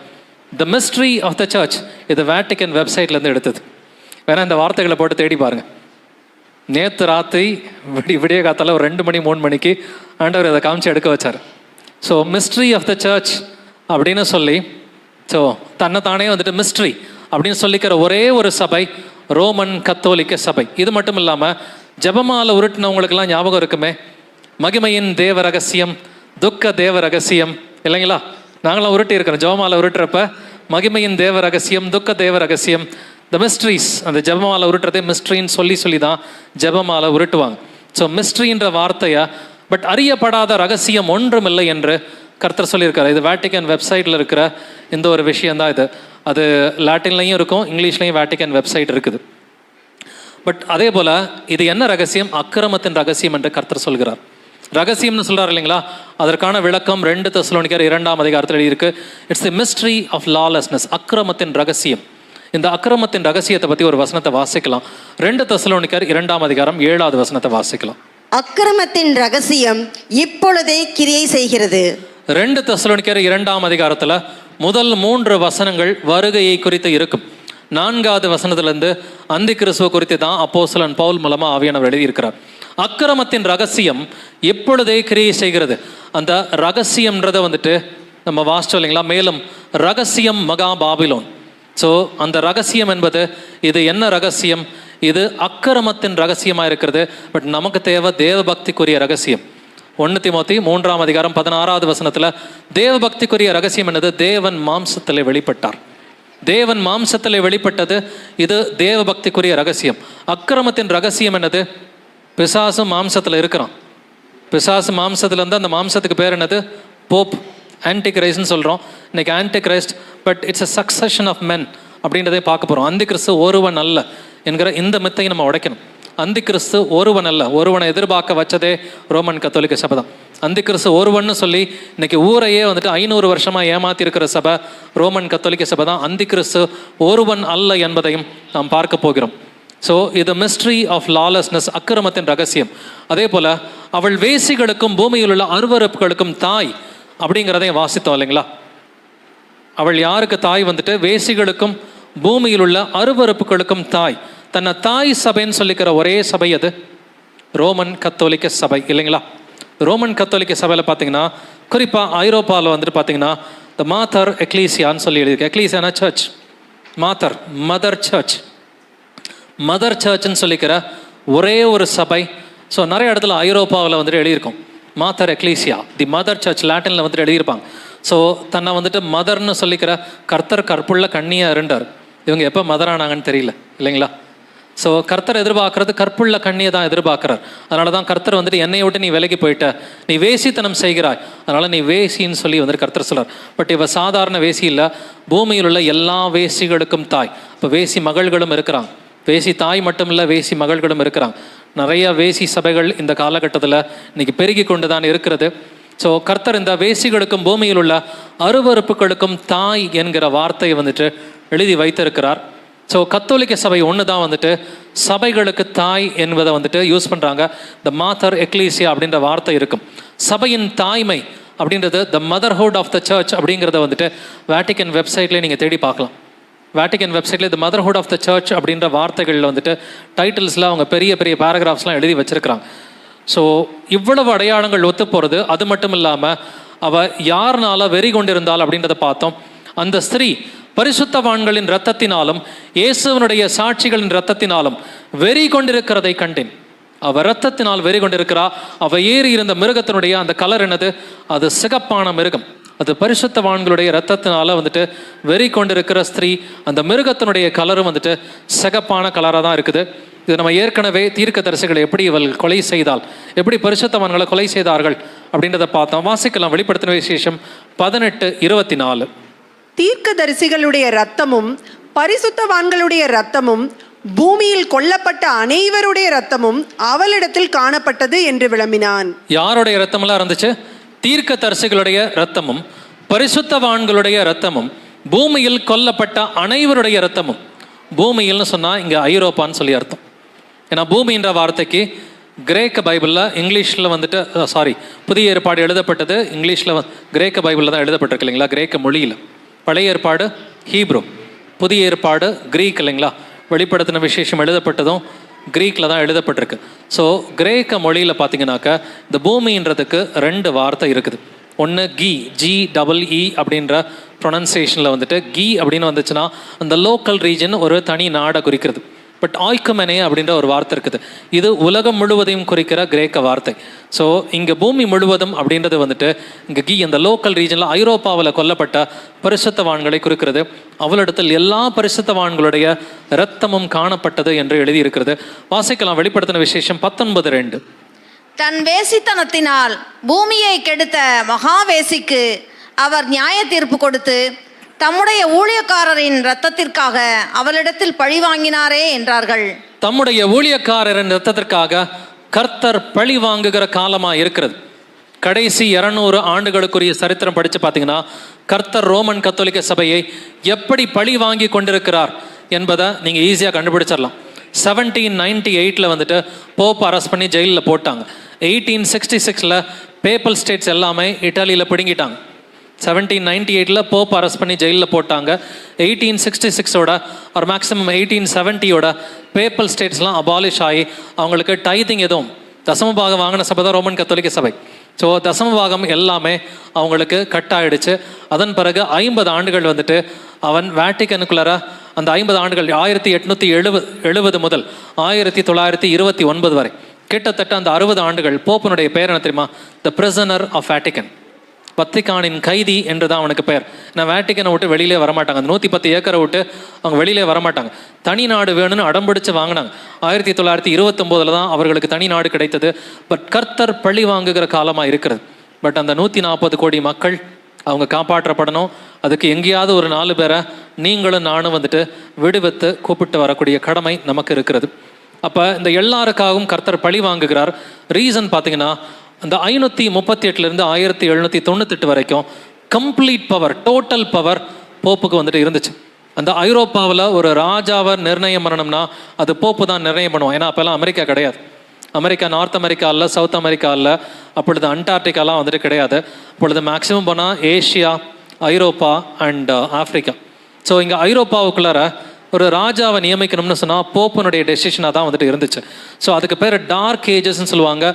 The mystery of the church, இது வேட்டிக்கன் வெப்சைட்லேருந்து எடுத்தது. வேணா இந்த வார்த்தைகளை போட்டு தேடி பாருங்கள். நேற்று ராத்திரி விடிய காத்தால ஒரு 2 மணி 3 மணிக்கு ஆண்டவர் அதை காமிச்சு எடுக்க வச்சார். So mystery of the church அப்படின்னு சொல்லி, ஸோ தன்னைத்தானே வந்துட்டு மிஸ்ட்ரி அப்படின்னு சொல்லிக்கிற ஒரே ஒரு சபை ரோமன் கத்தோலிக்க சபை. இது மட்டும் இல்லாமல் ஜபமாலை உருட்டினவங்களுக்கெல்லாம் ஞாபகம் இருக்குமே, மகிமையின் தேவ ரகசியம், துக்க தேவ ரகசியம் இல்லைங்களா. நாங்களாம் உருட்டி இருக்கிறோம். ஜபமாலை உருட்டுறப்ப மகிமையின் தேவ ரகசியம், துக்க தேவ ரகசியம், த மிஸ்ட்ரீஸ். அந்த ஜபமாலை உருட்டுறதே மிஸ்ட்ரின்னு சொல்லி தான் ஜபமாலை உருட்டுவாங்க. ஸோ மிஸ்ட்ரின்ற வார்த்தையை, பட் அறியப்படாத ரகசியம் ஒன்றுமில்லை என்று கர்த்தர் சொல்லியிருக்காரு. இது வேட்டிக்கன் வெப்சைட்டில் இருக்கிற இந்த ஒரு விஷயந்தான் இது. அது லாட்டின்லையும் இருக்கும், இங்கிலீஷ்லையும் வேட்டிக்கன் வெப்சைட் இருக்குது. பட் அதே போல் இது என்ன ரகசியம், அக்கிரமத்தின் ரகசியம் என்று கர்த்தர் சொல்கிறார். ரகசியம்னு சொல்கிறார் இல்லைங்களா, அதற்கான விளக்கம் 2 தெசலோனிக்கர் 2ஆம் அதிகாரத்தில் எழுதியிருக்கு. It's the mystery of lawlessness, அக்கிரமத்தின் ரகசியம். இந்த அக்கிரமத்தின் ரகசியத்தை பற்றி ஒரு வசனத்தை வாசிக்கலாம். 2 தெசலோனிக்கர் 2ஆம் அதிகாரம் 7வது வசனத்தை வாசிக்கலாம். அக்கிரமத்தின் ரகசியம் இப்பொழுதே கிரியை செய்கிறது. 2 தெசலோனிக்கர் 2ஆம் அதிகாரத்தில் முதல் 3 வசனங்கள் வருகையை குறித்து இருக்கும். 4வது வசனத்திலிருந்து அந்தி கிறிஸ்துவ குறித்து தான் அப்போஸ்தலன் பவுல் மூலமாக ஆவியானவர் எழுதியிருக்கிறார். அக்கிரமத்தின் ரகசியம் எப்பொழுதே கிரியை செய்கிறது. அந்த ரகசியம்ன்றதை வந்துட்டு நம்ம வாசிச்சோம் இல்லைங்களா. மேலும் ரகசியம் மகா பாபிலோன். ஸோ அந்த ரகசியம் என்பது இது என்ன ரகசியம், இது அக்கிரமத்தின் ரகசியமாக இருக்கிறது. பட் நமக்கு தேவை தேவ பக்திக்குரிய ரகசியம். 1 தீமோத்தி 3ஆம் அதிகாரம் 16வது வசனத்தில் தேவ பக்திக்குரிய ரகசியம் என்னது, தேவன் மாம்சத்தில் வெளிப்பட்டார். தேவன் மாம்சத்தில் வெளிப்பட்டது, இது தேவ பக்திக்குரிய ரகசியம். அக்கிரமத்தின் ரகசியம் என்னது, பிசாசு மாம்சத்தில் இருக்கிறான். பிசாசு மாம்சத்தில் இருந்து அந்த மாம்சத்துக்கு பேர் என்னது, போப், ஆன்டி கிரைஸ்ட்னு சொல்கிறோம் இன்னைக்கு. Antichrist, but it's a succession of men அப்படின்றதே பார்க்க போகிறோம். அந்தி கிறிஸ்து ஒருவன் அல்ல என்கிற இந்த மித்தையை நம்ம உடைக்கணும். அந்தி கிறிஸ்து ஒருவன் அல்ல, ஒருவனை எதிர்பார்க்க வச்சதே ரோமன் கத்தோலிக்க சபை தான். அந்தி கிறிஸ்து ஒருவன்னு சொல்லி இன்னைக்கு ஊரையே வந்துட்டு 500 வருஷமாக ஏமாத்தி இருக்கிற சபை ரோமன் கத்தோலிக்க சபை தான். அந்தி கிறிஸ்து ஒருவன் அல்ல என்பதையும் நாம் பார்க்க போகிறோம். ஸோ இது மிஸ்ட்ரி ஆஃப் லாலெஸ்னஸ், அக்கிரமத்தின் ரகசியம். அதே போல் அவள் வேசிகளுக்கும் பூமியில் உள்ள அருவருப்புகளுக்கும் தாய் அப்படிங்கிறதையும் வாசித்தோம் இல்லைங்களா. அவள் யாருக்கு தாய் வந்துட்டு? வேசிகளுக்கும் பூமியில் உள்ள அருவருப்புகளுக்கும் தாய். தன்னை தாய் சபைன்னு சொல்லிக்கிற ஒரே சபை அது ரோமன் கத்தோலிக்க சபை இல்லைங்களா? ரோமன் கத்தோலிக்க சபையில் பார்த்தீங்கன்னா குறிப்பாக ஐரோப்பாவில் வந்துட்டு பார்த்தீங்கன்னா த மாதர் எக்லீசியான்னு சொல்லி எழுதியிருக்கு. எக்லீசியானா சர்ச், மாதர் மதர் சர்ச். மதர் சர்ச்ன்னு சொல்லிக்கிற ஒரே ஒரு சபை. ஸோ நிறைய இடத்துல ஐரோப்பாவில் வந்துட்டு எழுதியிருக்கோம் மாதர் எக்லீசியா, தி மதர் சர்ச், லாட்டினில் வந்துட்டு எழுதியிருப்பாங்க. ஸோ தன்னை வந்துட்டு மதர்னு சொல்லிக்கிற கர்த்தர் கற்புள்ள கண்ணியாக இருந்தார். இவங்க எப்போ மதர் ஆனாங்கன்னு தெரியல இல்லைங்களா? ஸோ கர்த்தர் எதிர்பார்க்கறது கற்புள்ள கண்ணியை தான் எதிர்பார்க்குறார். அதனால தான் கர்த்தர் வந்துட்டு என்னை விட்டு நீ விலகி போயிட்ட, நீ வேசித்தனம் செய்கிறாய், அதனால் நீ வேசின்னு சொல்லி வந்துட்டு கர்த்தர் சொல்கிறார். பட் இவ சாதாரண வேசி இல்லை, பூமியில் உள்ள எல்லா வேசிகளுக்கும் தாய். இப்போ வேசி மகள்களும் இருக்கிறாங்க, வேசி தாய் மட்டும் இல்லை, வேசி மகள்களும் இருக்கிறாங்க. நிறைய வேசி சபைகள் இந்த காலகட்டத்தில் இன்னைக்கு பெருகி கொண்டு தான் இருக்கிறது. ஸோ கர்த்தர் இந்த வேசிகளுக்கும் பூமியில் உள்ள அருவருப்புகளுக்கும் தாய் என்கிற வார்த்தையை வந்துட்டு எழுதி வைத்திருக்கிறார். ஸோ கத்தோலிக்க சபை ஒன்று தான் வந்துட்டு சபைகளுக்கு தாய் என்பதை வந்துட்டு யூஸ் பண்ணுறாங்க. த மாதர் எக்லீசியா அப்படின்ற வார்த்தை இருக்கும். சபையின் தாய்மை அப்படின்றது த மதர்ஹுட் ஆஃப் த சர்ச் அப்படிங்கிறத வந்துட்டு வேட்டிக்கன் வெப்சைட்லேயே நீங்கள் தேடி பார்க்கலாம். Vatican வெப்சைட்லேயே the motherhood of the search அப்படின்ற வார்த்தைகளில் வந்துட்டு டைட்டில்ஸில் அவங்க பெரிய பெரிய பேராகிராஃப்ஸ்லாம் எழுதி வச்சுருக்கிறாங்க. ஸோ இவ்வளவு அடையாளங்கள் ஒத்து போகிறது. அது மட்டும் இல்லாமல் அவள் யாருனால வெறி கொண்டிருந்தாள் அப்படின்றத பார்த்தோம். அந்த ஸ்திரீ பரிசுத்தவான்களின் இரத்தத்தினாலும் இயேசுவனுடைய சாட்சிகளின் இரத்தத்தினாலும் வெறி கொண்டிருக்கிறதை கண்டேன். அவ இரத்தத்தினால் வெறி கொண்டிருக்கிறா. அவ ஏறி இருந்த மிருகத்தினுடைய அந்த கலர் என்னது? அது சிகப்பான மிருகம். அது பரிசுத்தவான்களுடைய இரத்தத்தினால வந்துட்டு வெறி கொண்டிருக்கிற ஸ்திரீ. அந்த மிருகத்தினுடைய கலரும் வந்துட்டு சிகப்பான கலராக தான் இருக்குது. இது நம்ம ஏற்கனவே தீர்க்கதரிசிகளை எப்படி இவள் கொலை செய்தால், எப்படி பரிசுத்தவான்களை கொலை செய்தார்கள் அப்படின்றத பார்த்தோம். வாசிக்கலாம் வெளிப்படுத்தின விசேஷம் 18:24. தீர்க்கதரிசிகளுடைய இரத்தமும் பரிசுத்தவான்களுடைய இரத்தமும் பூமியில் கொல்லப்பட்ட அனைவருடைய இரத்தமும் அவளிடத்தில் காணப்பட்டது என்று விளம்பினான். யாருடைய இரத்தமெல்லாம் இருந்துச்சு? தீர்க்கதரிசிகளுடைய இரத்தமும் பரிசுத்தவான்களுடைய இரத்தமும் பூமியில் கொல்லப்பட்ட அனைவருடைய இரத்தமும். பூமியில்னு சொன்னால் இங்கே ஐரோப்பான்னு சொல்லி அர்த்தம். ஏன்னா பூமின்ற வார்த்தைக்கு கிரேக்க பைபிளில் இங்கிலீஷில் வந்துட்டு புதிய ஏற்பாடு எழுதப்பட்டது இங்கிலீஷில், கிரேக்க பைபிளில் தான் எழுதப்பட்டிருக்கு இல்லைங்களா? கிரேக்க மொழியில். பழைய ஏற்பாடு ஹீப்ரு, புதிய ஏற்பாடு கிரீக் இல்லைங்களா? வெளிப்படுத்தின விசேஷம் எழுதப்பட்டதும் கிரீக்கில் தான் எழுதப்பட்டிருக்கு. ஸோ கிரேக்க மொழியில் பார்த்தீங்கன்னாக்கா இந்த பூமின்றதுக்கு 2 வார்த்தை இருக்குது. ஒன்று GEE அப்படின்ற ப்ரொனன்சியேஷனில் வந்துட்டு கீ அப்படின்னு வந்துச்சுன்னா அந்த லோக்கல் ரீஜன் ஒரு தனி நாடை குறிக்கிறது. பட் ஆய்க்குமெனே அப்படின்ற ஒரு வார்த்தை இருக்குது. இது உலகம் முழுவதையும் குறிக்கிற கிரேக்க வார்த்தை. ஸோ இங்கே பூமி முழுவதும் அப்படின்றது வந்துட்டு இங்கே கீ அந்த லோக்கல் ரீஜனில் ஐரோப்பாவில் கொல்லப்பட்ட பரிசுத்தவான்களை குறிக்கிறது. அவளிடத்தில் எல்லா பரிசுத்தவான்களுடைய இரத்தமும் காணப்பட்டது என்று எழுதியிருக்கிறது. வாசிக்கலாம் வெளிப்படுத்தின விசேஷம் 19:2. தன் வேசித்தனத்தினால் பூமியை கெடுத்த மகாவேசிக்கு அவர் நியாய தீர்ப்பு கொடுத்து தம்முடைய ஊழியக்காரரின் இரத்தத்திற்காக அவளிடத்தில் பழி வாங்கினாரே என்றார்கள். தம்முடைய ஊழியக்காரரின் இரத்தத்திற்காக கர்த்தர் பழி வாங்குகிற காலமாக இருக்கிறது. கடைசி 200 ஆண்டுகளுக்குரிய சரித்திரம் படித்து பார்த்தீங்கன்னா கர்த்தர் ரோமன் கத்தோலிக்க சபையை எப்படி பழி வாங்கி கொண்டிருக்கிறார் என்பதை நீங்கள் ஈஸியாக கண்டுபிடிச்சிடலாம். 1798 வந்துட்டு போப் அரெஸ்ட் பண்ணி ஜெயிலில் போட்டாங்க. 1866 பேப்பல் ஸ்டேட்ஸ் எல்லாமே இட்டாலியில் பிடுங்கிட்டாங்க. 1798 போப் அரெஸ்ட் பண்ணி ஜெயிலில் போட்டாங்க. 1866 ஒரு மேக்ஸிமம் 1870 பேப்பல் ஸ்டேட்ஸ்லாம் அபாலிஷ் ஆகி அவங்களுக்கு டைத்திங் எதுவும் தசமபாகம் வாங்கின சபை தான் ரோமன் கத்தோலிக்க சபை. ஸோ தசமபாகம் எல்லாமே அவங்களுக்கு கட் ஆகிடுச்சு. அதன் பிறகு 50 ஆண்டுகள் வந்துட்டு அவன் வேட்டிக்கனுக்குள்ளார அந்த 50 ஆண்டுகள் 1870 முதல் 1929 வரை கிட்டத்தட்ட அந்த 60 ஆண்டுகள் போப்பனுடைய பெயர் என்ன தெரியுமா? த பிரிசனர் ஆஃப் வேட்டிக்கன், வத்திக்கானின் கைதி என்று தான் அவனுக்கு பெயர். நான் வேட்டிக்கனை விட்டு வெளியிலே வரமாட்டாங்க. அந்த 110 ஏக்கரை விட்டு அவங்க வெளியிலே வரமாட்டாங்க. தனி நாடு வேணும்னு அடம்பிடிச்சு வாங்கினாங்க. 1929 தான் அவர்களுக்கு தனி நாடு கிடைத்தது. பட் கர்த்தர் பழி வாங்குகிற காலமாக இருக்கிறது. பட் அந்த 140 கோடி மக்கள் அவங்க காப்பாற்றப்படணும். அதுக்கு எங்கேயாவது ஒரு 4 பேரை நீங்களும் நானும் வந்துட்டு விடுவித்து கூப்பிட்டு வரக்கூடிய கடமை நமக்கு இருக்கிறது. அப்போ இந்த எல்லாருக்காகவும் கர்த்தர் பழி வாங்குகிறார். ரீசன் பார்த்தீங்கன்னா அந்த 538 1798 வரைக்கும் கம்ப்ளீட் பவர், டோட்டல் பவர் போப்புக்கு வந்துட்டு இருந்துச்சு. அந்த ஐரோப்பாவில் ஒரு ராஜாவை நிர்ணயம் பண்ணணும்னா அது போப்பு தான் நிர்ணயம் பண்ணுவோம். ஏன்னா அப்போல்லாம் அமெரிக்கா கிடையாது. அமெரிக்கா நார்த் அமெரிக்கா இல்லை, சவுத் அமெரிக்கா இல்லை, அப்பொழுது அண்டார்டிகாலாம் வந்துட்டு கிடையாது. அப்பொழுது மேக்ஸிமம் போனால் Asia, Europe and Africa. So இங்கே ஐரோப்பாவுக்குள்ளார ஒரு ராஜாவை நியமிக்கணும்னு சொன்னால் போப்பனுடைய டெசிஷனாக தான் வந்துட்டு இருந்துச்சு. ஸோ அதுக்கு பேர் டார்க் ஏஜஸ்ன்னு சொல்லுவாங்க,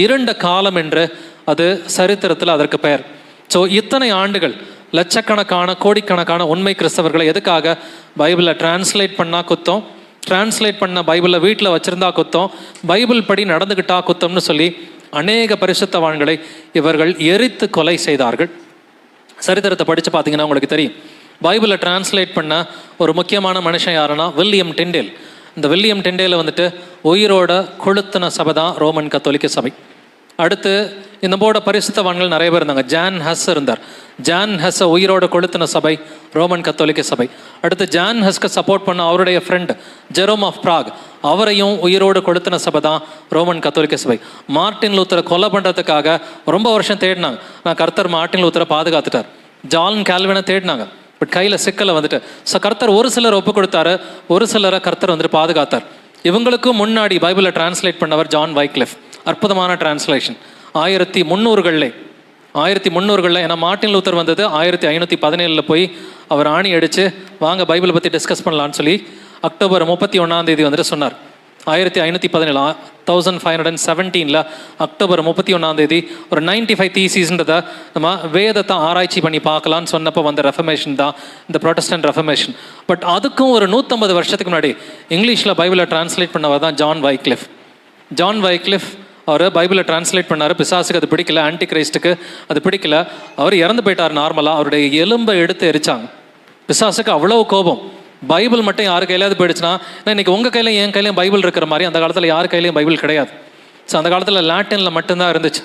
இருண்ட காலம் என்று அது சரித்திரத்தில் அதற்கு பெயர். ஸோ இத்தனை ஆண்டுகள் லட்சக்கணக்கான கோடிக்கணக்கான உண்மை கிறிஸ்தவர்களை எதுக்காக பைபிளை டிரான்ஸ்லேட் பண்ணால் குத்தம், டிரான்ஸ்லேட் பண்ண பைபிளை வீட்டில் வச்சுருந்தா குத்தம், பைபிள் படி நடந்துக்கிட்டா குத்தம்னு சொல்லி அநேக பரிசுத்தவான்களை இவர்கள் எரித்து கொலை செய்தார்கள். சரித்திரத்தை படித்து பார்த்தீங்கன்னா உங்களுக்கு தெரியும். பைபிளை டிரான்ஸ்லேட் பண்ண ஒரு முக்கியமான மனுஷன் யாருன்னா வில்லியம் டிண்டேல். இந்த வில்லியம் டிண்டேலை வந்துட்டு உயிரோட கொளுத்தின சபை தான் ரோமன் கத்தோலிக்க சபை. அடுத்து இந்த போட பரிசுத்தவான்கள் நிறைய பேர் இருந்தாங்க. ஜான் ஹஸ் இருந்தார். ஜான் ஹஸ்ஸை உயிரோட கொளுத்தின சபை ரோமன் கத்தோலிக்க சபை. அடுத்து ஜான் ஹஸ்க்கு சப்போர்ட் பண்ண அவருடைய ஃப்ரெண்ட் ஜெரோம் ஆஃப் பிராக், அவரையும் உயிரோடு கொளுத்தின சபை தான் ரோமன் கத்தோலிக்க சபை. மார்ட்டின் லூத்தரை கொலை பண்ணுறதுக்காக ரொம்ப வருஷம் தேடினாங்க. நான் கர்த்தர் மார்ட்டின் லூத்தரை பாதுகாத்துட்டார். ஜான் கால்வினை தேடினாங்க, பட் கையில் சிக்கலை வந்துட்டு. ஸோ கர்த்தர் ஒரு சிலர் ஒப்பு கொடுத்தாரு, ஒரு சிலரை கர்த்தர் வந்துட்டு பாதுகாத்தார். இவங்களுக்கும் முன்னாடி பைபிளை டிரான்ஸ்லேட் பண்ணவர் ஜான் வைக்லிஃப். அற்புதமான டிரான்ஸ்லேஷன் 1300களில். ஏன்னா மார்ட்டின் லூத்தர் வந்தது 1517 போய் அவர் ஆணி அடித்து வாங்க பைபிளை பற்றி டிஸ்கஸ் பண்ணலான்னு சொல்லி அக்டோபர் 31 வந்துட்டு சொன்னார். 1517 1517 அக்டோபர் 31 ஒரு 95 தீசிஸ்ன்றதை நம்ம வேதத்தை ஆராய்ச்சி பண்ணி பார்க்கலான்னு சொன்னப்போ வந்த ரெஃபர்மேஷன் தான் இந்த ப்ரொட்டஸ்டன்ட் ரெஃபர்மேஷன். பட் அதுக்கும் ஒரு 150 வருஷத்துக்கு முன்னாடி இங்கிலீஷில் பைபிளை டிரான்ஸ்லேட் பண்ணவர் தான் ஜான் வைக்லிஃப். ஜான் வைக்லிஃப் அவர் பைபிளை டிரான்ஸ்லேட் பண்ணார். பிசாசுக்கு அது பிடிக்கல, ஆன்டி கிரைஸ்ட்டுக்கு அது பிடிக்கல. அவர் இறந்து போயிட்டார். நார்மலாக அவருடைய எலும்பை எடுத்து எரிச்சாங்க. பிசாசுக்கு அவ்வளோ கோபம். பைபிள் மட்டும் யார் கையிலாவது போயிடுச்சுன்னா, இன்னைக்கு உங்கள் கையிலையும் என் கையிலையும் பைபிள் இருக்கிற மாதிரி அந்த காலத்தில் யார் கையிலையும் பைபிள் கிடையாது. ஸோ அந்த காலத்தில் லாட்டினில் மட்டும்தான் இருந்துச்சு.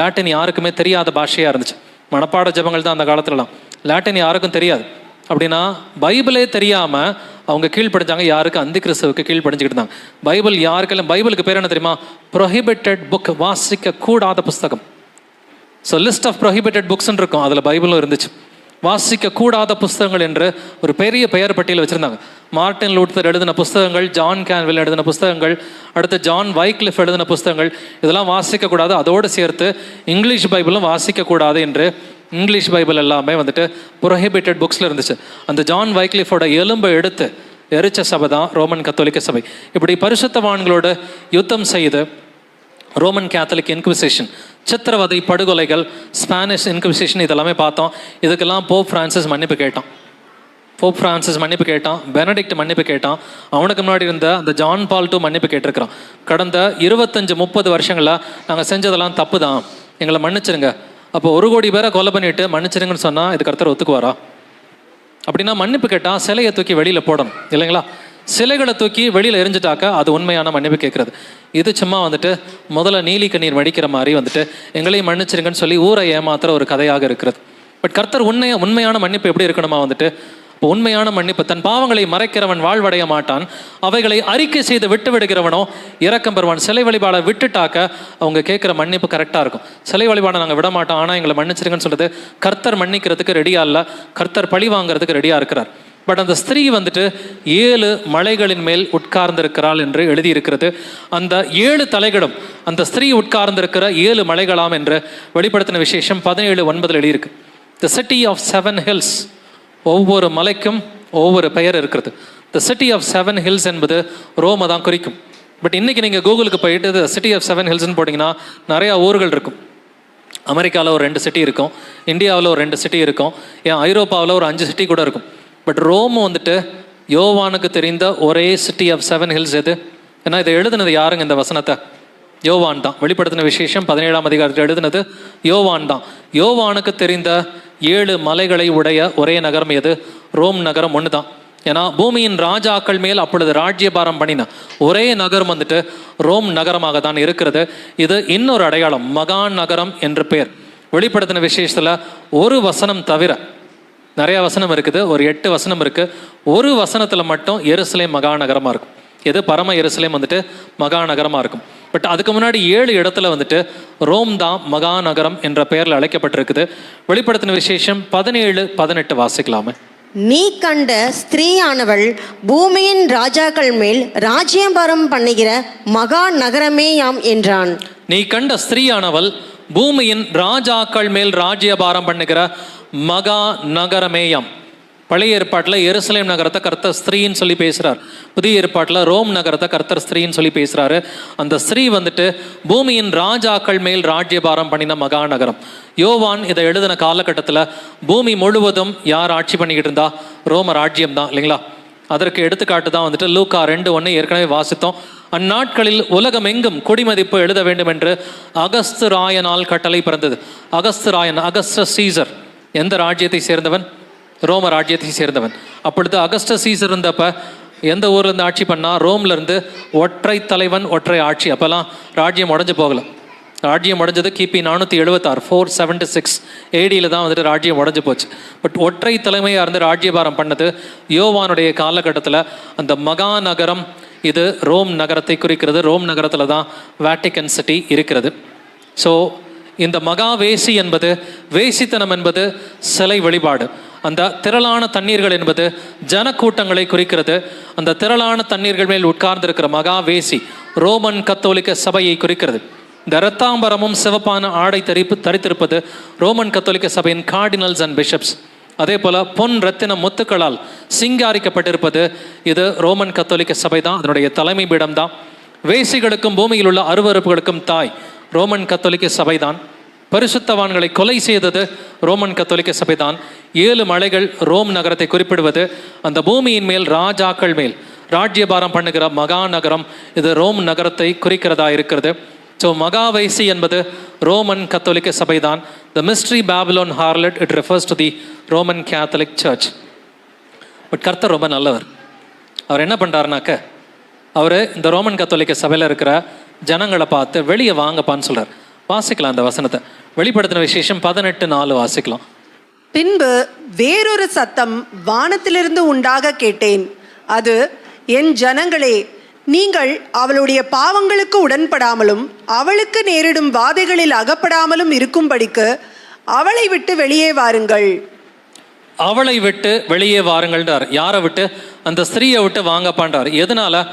லாட்டின் யாருக்குமே தெரியாத பாஷையாக இருந்துச்சு. மனப்பாட ஜபங்கள் தான் அந்த காலத்துலலாம். லாட்டின் யாருக்கும் தெரியாது. அப்படின்னா பைபிளே தெரியாமல் அவங்க கீழ்ப்படிஞ்சாங்க. யாருக்கு? அந்தி கிறிஸ்துவுக்கு கீழ்ப்படிஞ்சுக்கிட்டு இருந்தாங்க. பைபிள் யாருக்கெல்லாம், பைபிளுக்கு பேர் என்ன தெரியுமா? ப்ரொஹிபிட்டட் புக், வாசிக்க கூடாத புஸ்தகம். ஸோ லிஸ்ட் ஆஃப் ப்ரொஹிபிட்டட் புக்ஸ்ன்னு இருக்கும், அதில் பைபிளும் இருந்துச்சு. வாசிக்க கூடாத புஸ்தகங்கள் என்று ஒரு பெரிய பெயர் பட்டியல் வச்சுருந்தாங்க. மார்ட்டின் லூத்தர் எழுதின புஸ்தகங்கள், ஜான் கேன்வில் எழுதின புஸ்தகங்கள், அடுத்து ஜான் வைக்லிஃப் எழுதின புஸ்தகங்கள், இதெல்லாம் வாசிக்கக்கூடாது. அதோடு சேர்த்து இங்கிலீஷ் பைபிளும் வாசிக்கக்கூடாது என்று இங்கிலீஷ் பைபிள் எல்லாமே வந்துட்டு ப்ரொஹிபிட்டட் புக்ஸில் இருந்துச்சு. அந்த ஜான் வைக்லிஃபோட எலும்பை எடுத்து எரிச்ச சபை தான் ரோமன் கத்தோலிக்க சபை. இப்படி பரிசுத்தவான்களோட யுத்தம் செய்து ரோமன் கேத்தலிக் இன்குவிசிஷன், சித்திரவதை, படுகொலைகள், ஸ்பானிஷ் இன்குவிசிஷன் இதெல்லாமே பார்த்தோம். இதுக்கெல்லாம் போப் ஃப்ரான்சிஸ் மன்னிப்பு கேட்டான். போப் ஃப்ரான்சிஸ் மன்னிப்பு கேட்டான். பெனடிக்ட் மன்னிப்பு கேட்டான். அவனுக்கு முன்னாடி இருந்த அந்த ஜான் பால் II மன்னிப்பு கேட்டிருக்கிறான். கடந்த 25-30 வருஷங்களில் நாங்கள் செஞ்சதெல்லாம் தப்பு தான், எங்களை மன்னிச்சிருங்க. அப்போ 1 கோடி பேரை கொலை பண்ணிட்டு மன்னிச்சிருங்கன்னு சொன்னால் இது கர்த்தர் ஒத்துக்குவாரா? அப்படின்னா மன்னிப்பு கேட்டால் சிலையை தூக்கி வெளியில் போடணும் இல்லைங்களா? சிலைகளை தூக்கி வெளியில் எரிஞ்சிட்டாக்க அது உண்மையான மன்னிப்பு கேட்குறது. இது சும்மா வந்துட்டு முதல்ல நீலி கண்ணீர் வடிக்கிற மாதிரி வந்துட்டு எங்களையும் மன்னிச்சிருங்கன்னு சொல்லி ஊரை ஏமாத்துற ஒரு கதையாக இருக்கிறது. பட் கர்த்தர் உண்மையான மன்னிப்பு எப்படி இருக்கணுமா? வந்துட்டு இப்போ உண்மையான மன்னிப்பு, தன் பாவங்களை மறைக்கிறவன் வாழ்வடைய மாட்டான், அவைகளை அறிக்கை செய்து விட்டு விடுகிறவனோ இரக்கம் பெறுவான். சிலை வழிபாடை விட்டுட்டாக்க அவங்க கேட்குற மன்னிப்பு கரெக்டாக இருக்கும். சிலை வழிபாடை நாங்கள் விட மாட்டோம், ஆனால் எங்களை மன்னிச்சிருங்கன்னு சொல்றது கர்த்தர் மன்னிக்கிறதுக்கு ரெடியாக இல்லை, கர்த்தர் பழி வாங்கிறதுக்கு ரெடியாக இருக்கிறார். பட் அந்த ஸ்திரீ வந்துட்டு 7 மலைகளின் மேல் உட்கார்ந்திருக்கிறாள் என்று எழுதியிருக்கிறது. அந்த 7 தலைகளும் அந்த ஸ்திரீ உட்கார்ந்திருக்கிற 7 மலைகளாம் என்று வெளிப்படுத்தின விசேஷம் 17:9 எழுதியிருக்கு. தி சிட்டி ஆஃப் 7 ஹில்ஸ், ஒவ்வொரு மலைக்கும் ஒவ்வொரு பெயர் இருக்கிறது. தி சிட்டி ஆஃப் 7 ஹில்ஸ் என்பது ரோமை தான் குறிக்கும். பட் இன்னைக்கு நீங்கள் கூகுளுக்கு போயிட்டு சிட்டி ஆஃப் 7 ஹில்ஸ்ன்னு போட்டிங்கன்னா நிறையா ஊர்கள் இருக்கும். அமெரிக்காவில் ஒரு 2 சிட்டி இருக்கும், இந்தியாவில் ஒரு 2 சிட்டி இருக்கும், ஏன் ஐரோப்பாவில் ஒரு 5 சிட்டி கூட இருக்கும். பட் ரோம் வந்துட்டு யோவானுக்கு தெரிந்த ஒரே சிட்டி ஆஃப் 7 ஹில்ஸ் எது? ஏன்னா இதை எழுதுனது யாருங்க இந்த வசனத்தை? யோவான் தான். வெளிப்படுத்தின விசேஷம் 17ஆம் அதிகாரத்தில் எழுதுனது யோவான் தான். யோவானுக்கு தெரிந்த 7 மலைகளை உடைய ஒரே நகரம் எது? ரோம் நகரம் ஒன்று தான். ஏன்னா பூமியின் ராஜாக்கள் மேல் அப்பொழுது ராஜ்யபாரம் பண்ணின ஒரே நகரம் வந்துட்டு ரோம் நகரமாக தான் இருக்கிறது. இது இன்னொரு அடையாளம், மகா நகரம் என்று பெயர். வெளிப்படுத்தின விசேஷத்தில் ஒரு வசனம் தவிர நிறைய வசனம் இருக்குது, ஒரு 8 வசனம் இருக்கு. ஒரு வசனத்தில் மட்டும் எருசலேம் மகாநகரமாக இருக்கும். எது? பரம எருசலேம் வந்துட்டு மகாநகரமாக இருக்கும். பட் அதுக்கு முன்னாடி 7 இடத்துல வந்துட்டு ரோம் தான் மகாநகரம் என்ற பெயரில் அழைக்கப்பட்டிருக்குது. வெளிப்படுத்தின விசேஷம் 17-18 வாசிக்கலாமே. நீ கண்ட ஸ்திரீயானவள் பூமியின் ராஜாக்கள் மேல் ராஜ்யபாரம் பண்ணுகிற மகா நகரமேயாம் என்றான். நீ கண்ட ஸ்திரீயானவள் பூமியின் ராஜாக்கள் மேல் ராஜ்யபாரம் பண்ணுகிற மகா நகரமேயம். பழைய ஏற்பாட்டில் எருசலேம் நகரத்தை கர்த்தர் ஸ்திரீன்னு சொல்லி பேசுகிறார். புதிய ஏற்பாட்டில் ரோம் நகரத்தை கர்த்தர் ஸ்திரீன்னு சொல்லி பேசுகிறாரு. அந்த ஸ்திரீ வந்துட்டு பூமியின் ராஜாக்கள் மேல் ராஜ்யபாரம் பண்ணின மகா நகரம். யோவான் இதை எழுதின காலகட்டத்தில் பூமி முழுவதும் யார் ஆட்சி பண்ணிக்கிட்டு இருந்தா? ரோம ராஜ்யம் தான் இல்லைங்களா? அதற்கு எடுத்துக்காட்டு தான் வந்துட்டு லூக்கா 2:1 ஏற்கனவே வாசித்தோம். அந்நாட்களில் உலகம் எங்கும் குடிமதிப்பு எழுத வேண்டும் என்று அகஸ்து ராயனால் கட்டளை பிறந்தது. அகஸ்து ராயன், அகஸ்டஸ் சீசர் எந்த ராஜ்யத்தை சேர்ந்தவன்? ரோம ராஜ்யத்தை சேர்ந்தவன். அப்பொழுது அகஸ்டஸ் சீசர் இருந்தப்ப எந்த ஊர்ல இருந்து ஆட்சி பண்ணா? ரோம்ல இருந்து. ஒற்றை தலைவன் ஒற்றை ஆட்சி. அப்பெல்லாம் ராஜ்யம் உடஞ்சு போகல. ராஜ்யம் உடஞ்சது கிபி 476 476 AD தான் வந்துட்டு ராஜ்யம் உடஞ்சு போச்சு. பட் ஒற்றை தலைமையாக இருந்து ராஜ்யபாரம் பண்ணது யோவானுடைய காலகட்டத்தில். அந்த மகா நகரம் இது ரோம் நகரத்தை குறிக்கிறது. ரோம் நகரத்தில் தான் வேட்டிகன் சிட்டி இருக்கிறது. ஸோ இந்த மகா வேசி என்பது, வேசித்தனம் என்பது சிலை வழிபாடு. அந்த திரளான தண்ணீர்கள் என்பது ஜனக்கூட்டங்களை குறிக்கிறது. அந்த திரளான தண்ணீர்கள் மேல் உட்கார்ந்திருக்கிற மகா வேசி ரோமன் கத்தோலிக்க சபையை குறிக்கிறது. இந்த இரத்தாம்பரமும் சிவப்பான ஆடை தரித்திருப்பது ரோமன் கத்தோலிக்க சபையின் கார்டினல்ஸ் அண்ட் பிஷப்ஸ். அதே போல பொன் ரத்தின முத்துக்களால் சிங்காரிக்கப்பட்டிருப்பது இது ரோமன் கத்தோலிக்க சபை தான், அதனுடைய தலைமை பீடம் தான். வேசிகளுக்கும் பூமியில் உள்ள அருவருப்புகளுக்கும் தாய் ரோமன் கத்தோலிக்க சபை தான். பரிசுத்தவான்களை கொலை செய்தது ரோமன் கத்தோலிக்க சபை தான். 7 மலைகள் ரோம் நகரத்தை குறிப்பிடுவது. அந்த பூமியின் மேல் ராஜாக்கள் மேல் ராஜ்யபாரம் பண்ணுகிற மகா நகரம் இது ரோம் நகரத்தை குறிக்கிறதா இருக்கிறது. ஸோ மகாவைசி என்பது ரோமன் கத்தோலிக்க சபை தான். The mystery Babylon harlot, it refers to the Roman Catholic church. But கர்த்தர் ரொம்ப நல்லவர். அவர் என்ன பண்ணுறாருனாக்க, அவர் இந்த ரோமன் கத்தோலிக்க சபையில் இருக்கிற ஜனங்களை பார்த்து வெளியே வாங்கப்பான்னு சொல்கிறார். வாசிக்கலாம் அந்த வசனத்தை. வெளிப்படுத்தின விசேஷம் 18:4 வாசிக்கலாம். பின்பு வேறொரு சத்தம் வானத்திலிருந்து உண்டாக கேட்டேன். அது, என் ஜனங்களே, நீங்கள் அவளுடைய பாவங்களுக்கு உடன்படாமலும் அவளுக்கு நேரிடும் வாதைகளில் அகப்படாமலும் இருக்கும்படிக்கு அவளை விட்டு வெளியே வாருங்கள். அவளை விட்டு வெளியே வாருங்கள்ன்றார். யாரை விட்டு? அந்த ஸ்திரீயை விட்டு வாங்கப்பான்றார். எதனால?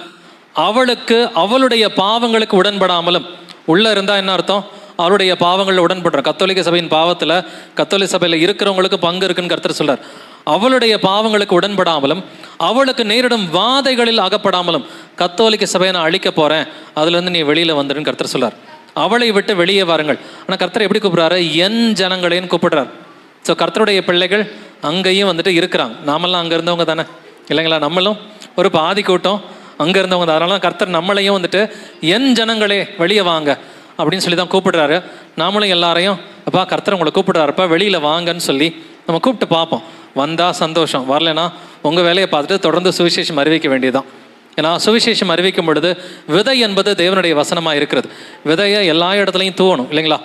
அவளுக்கு அவளுடைய பாவங்களுக்கு உடன்படாமலும். உள்ள இருந்தா என்ன அர்த்தம்? அவருடைய பாவங்களில் உடன்படுறோம். கத்தோலிக்க சபையின் பாவத்தில் கத்தோலிக்க சபையில் இருக்கிறவங்களுக்கு பங்கு இருக்குன்னு கர்த்தர் சொல்றார். அவளுடைய பாவங்களுக்கு உடன்படாமலும் அவளுக்கு நேரிடும் வாதைகளில் அகப்படாமலும் கத்தோலிக்க சபையை நான் அழிக்க போறேன், அதுலேருந்து நீ வெளியில வந்துடுன்னு கர்த்தர் சொல்றார். அவளை விட்டு வெளியே வாருங்கள். ஆனால் கர்த்தர் எப்படி கூப்பிடுறாரு? என் ஜனங்களேன்னு கூப்பிடுறாரு. ஸோ கர்த்தருடைய பிள்ளைகள் அங்கேயும் வந்துட்டு இருக்கிறாங்க. நாமெல்லாம் அங்கே இருந்தவங்க தானே இல்லைங்களா? நம்மளும் ஒரு பாதி கூட்டம் அங்கே இருந்தவங்க தான். அதனால கர்த்தர் நம்மளையும் வந்துட்டு என் ஜனங்களே வெளியே வாங்க அப்படின்னு சொல்லி தான் கூப்பிடுறாரு. நாமளும் எல்லாரையும் அப்பா கர்த்தர் உங்களை கூப்பிடுறாருப்பா வெளியில் வாங்கன்னு சொல்லி நம்ம கூப்பிட்டு பார்ப்போம். வந்தால் சந்தோஷம், வரலைன்னா உங்கள் வேலையை பார்த்துட்டு தொடர்ந்து சுவிசேஷம் அறிவிக்க வேண்டியதுதான். ஏன்னா சுவிசேஷம் அறிவிக்கும் பொழுது விதை என்பது தேவனுடைய வசனமாக இருக்கிறது. விதையை எல்லா இடத்துலையும் தூவணும் இல்லைங்களா?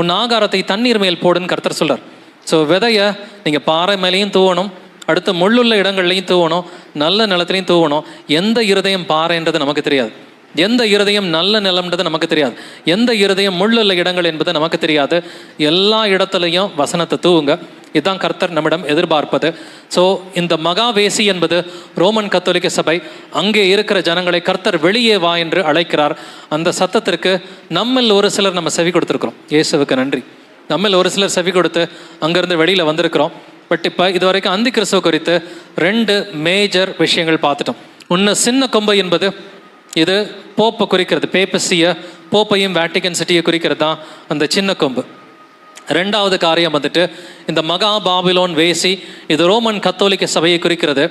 உன் ஆகாரத்தை தண்ணீர் மேல் போடுன்னு கர்த்தர் சொல்கிறார். ஸோ விதையை நீங்கள் பாறை மேலேயும் தூவணும், அடுத்து முள்ளுள்ள இடங்கள்லையும் தூவணும், நல்ல நிலத்துலையும் தூவணும். எந்த இருதயம் பாறைன்றது நமக்கு தெரியாது, எந்த இருதயம் நல்ல நிலம்ன்றது நமக்கு தெரியாது, எந்த இருதயம் முள்ளுள்ள இடங்கள் என்பது நமக்கு தெரியாது. எல்லா இடத்துலையும் வசனத்தை தூவுங்க. இதுதான் கர்த்தர் நம்மிடம் எதிர்பார்ப்பது. ஸோ இந்த மகாவேசி என்பது ரோமன் கத்தோலிக்க சபை. அங்கே இருக்கிற ஜனங்களை கர்த்தர் வெளியே வா என்று அழைக்கிறார். அந்த சத்தத்திற்கு நம்மில் ஒரு சிலர் நம்ம செவி கொடுத்துருக்குறோம். இயேசுவுக்கு நன்றி. நம்மில் ஒரு சிலர் செவி கொடுத்து அங்கேருந்து வெளியில் வந்திருக்கிறோம். பட் இப்போ இது வரைக்கும் அந்தி கிறிஸ்துவ குறித்து 2 மேஜர் விஷயங்கள் பார்த்துட்டோம். ஒன்று, சின்ன கொம்பு என்பது இது போப்பை குறிக்கிறது. பேப்பசியை, போப்பையும் வேட்டிகன் சிட்டியை குறிக்கிறது தான் அந்த சின்ன கொம்பு. 2வது காரியம் வந்துட்டு இந்த மகா பாபிலோன் வேசி, இது ரோமன் கத்தோலிக்க சபையை குறிக்கிறது.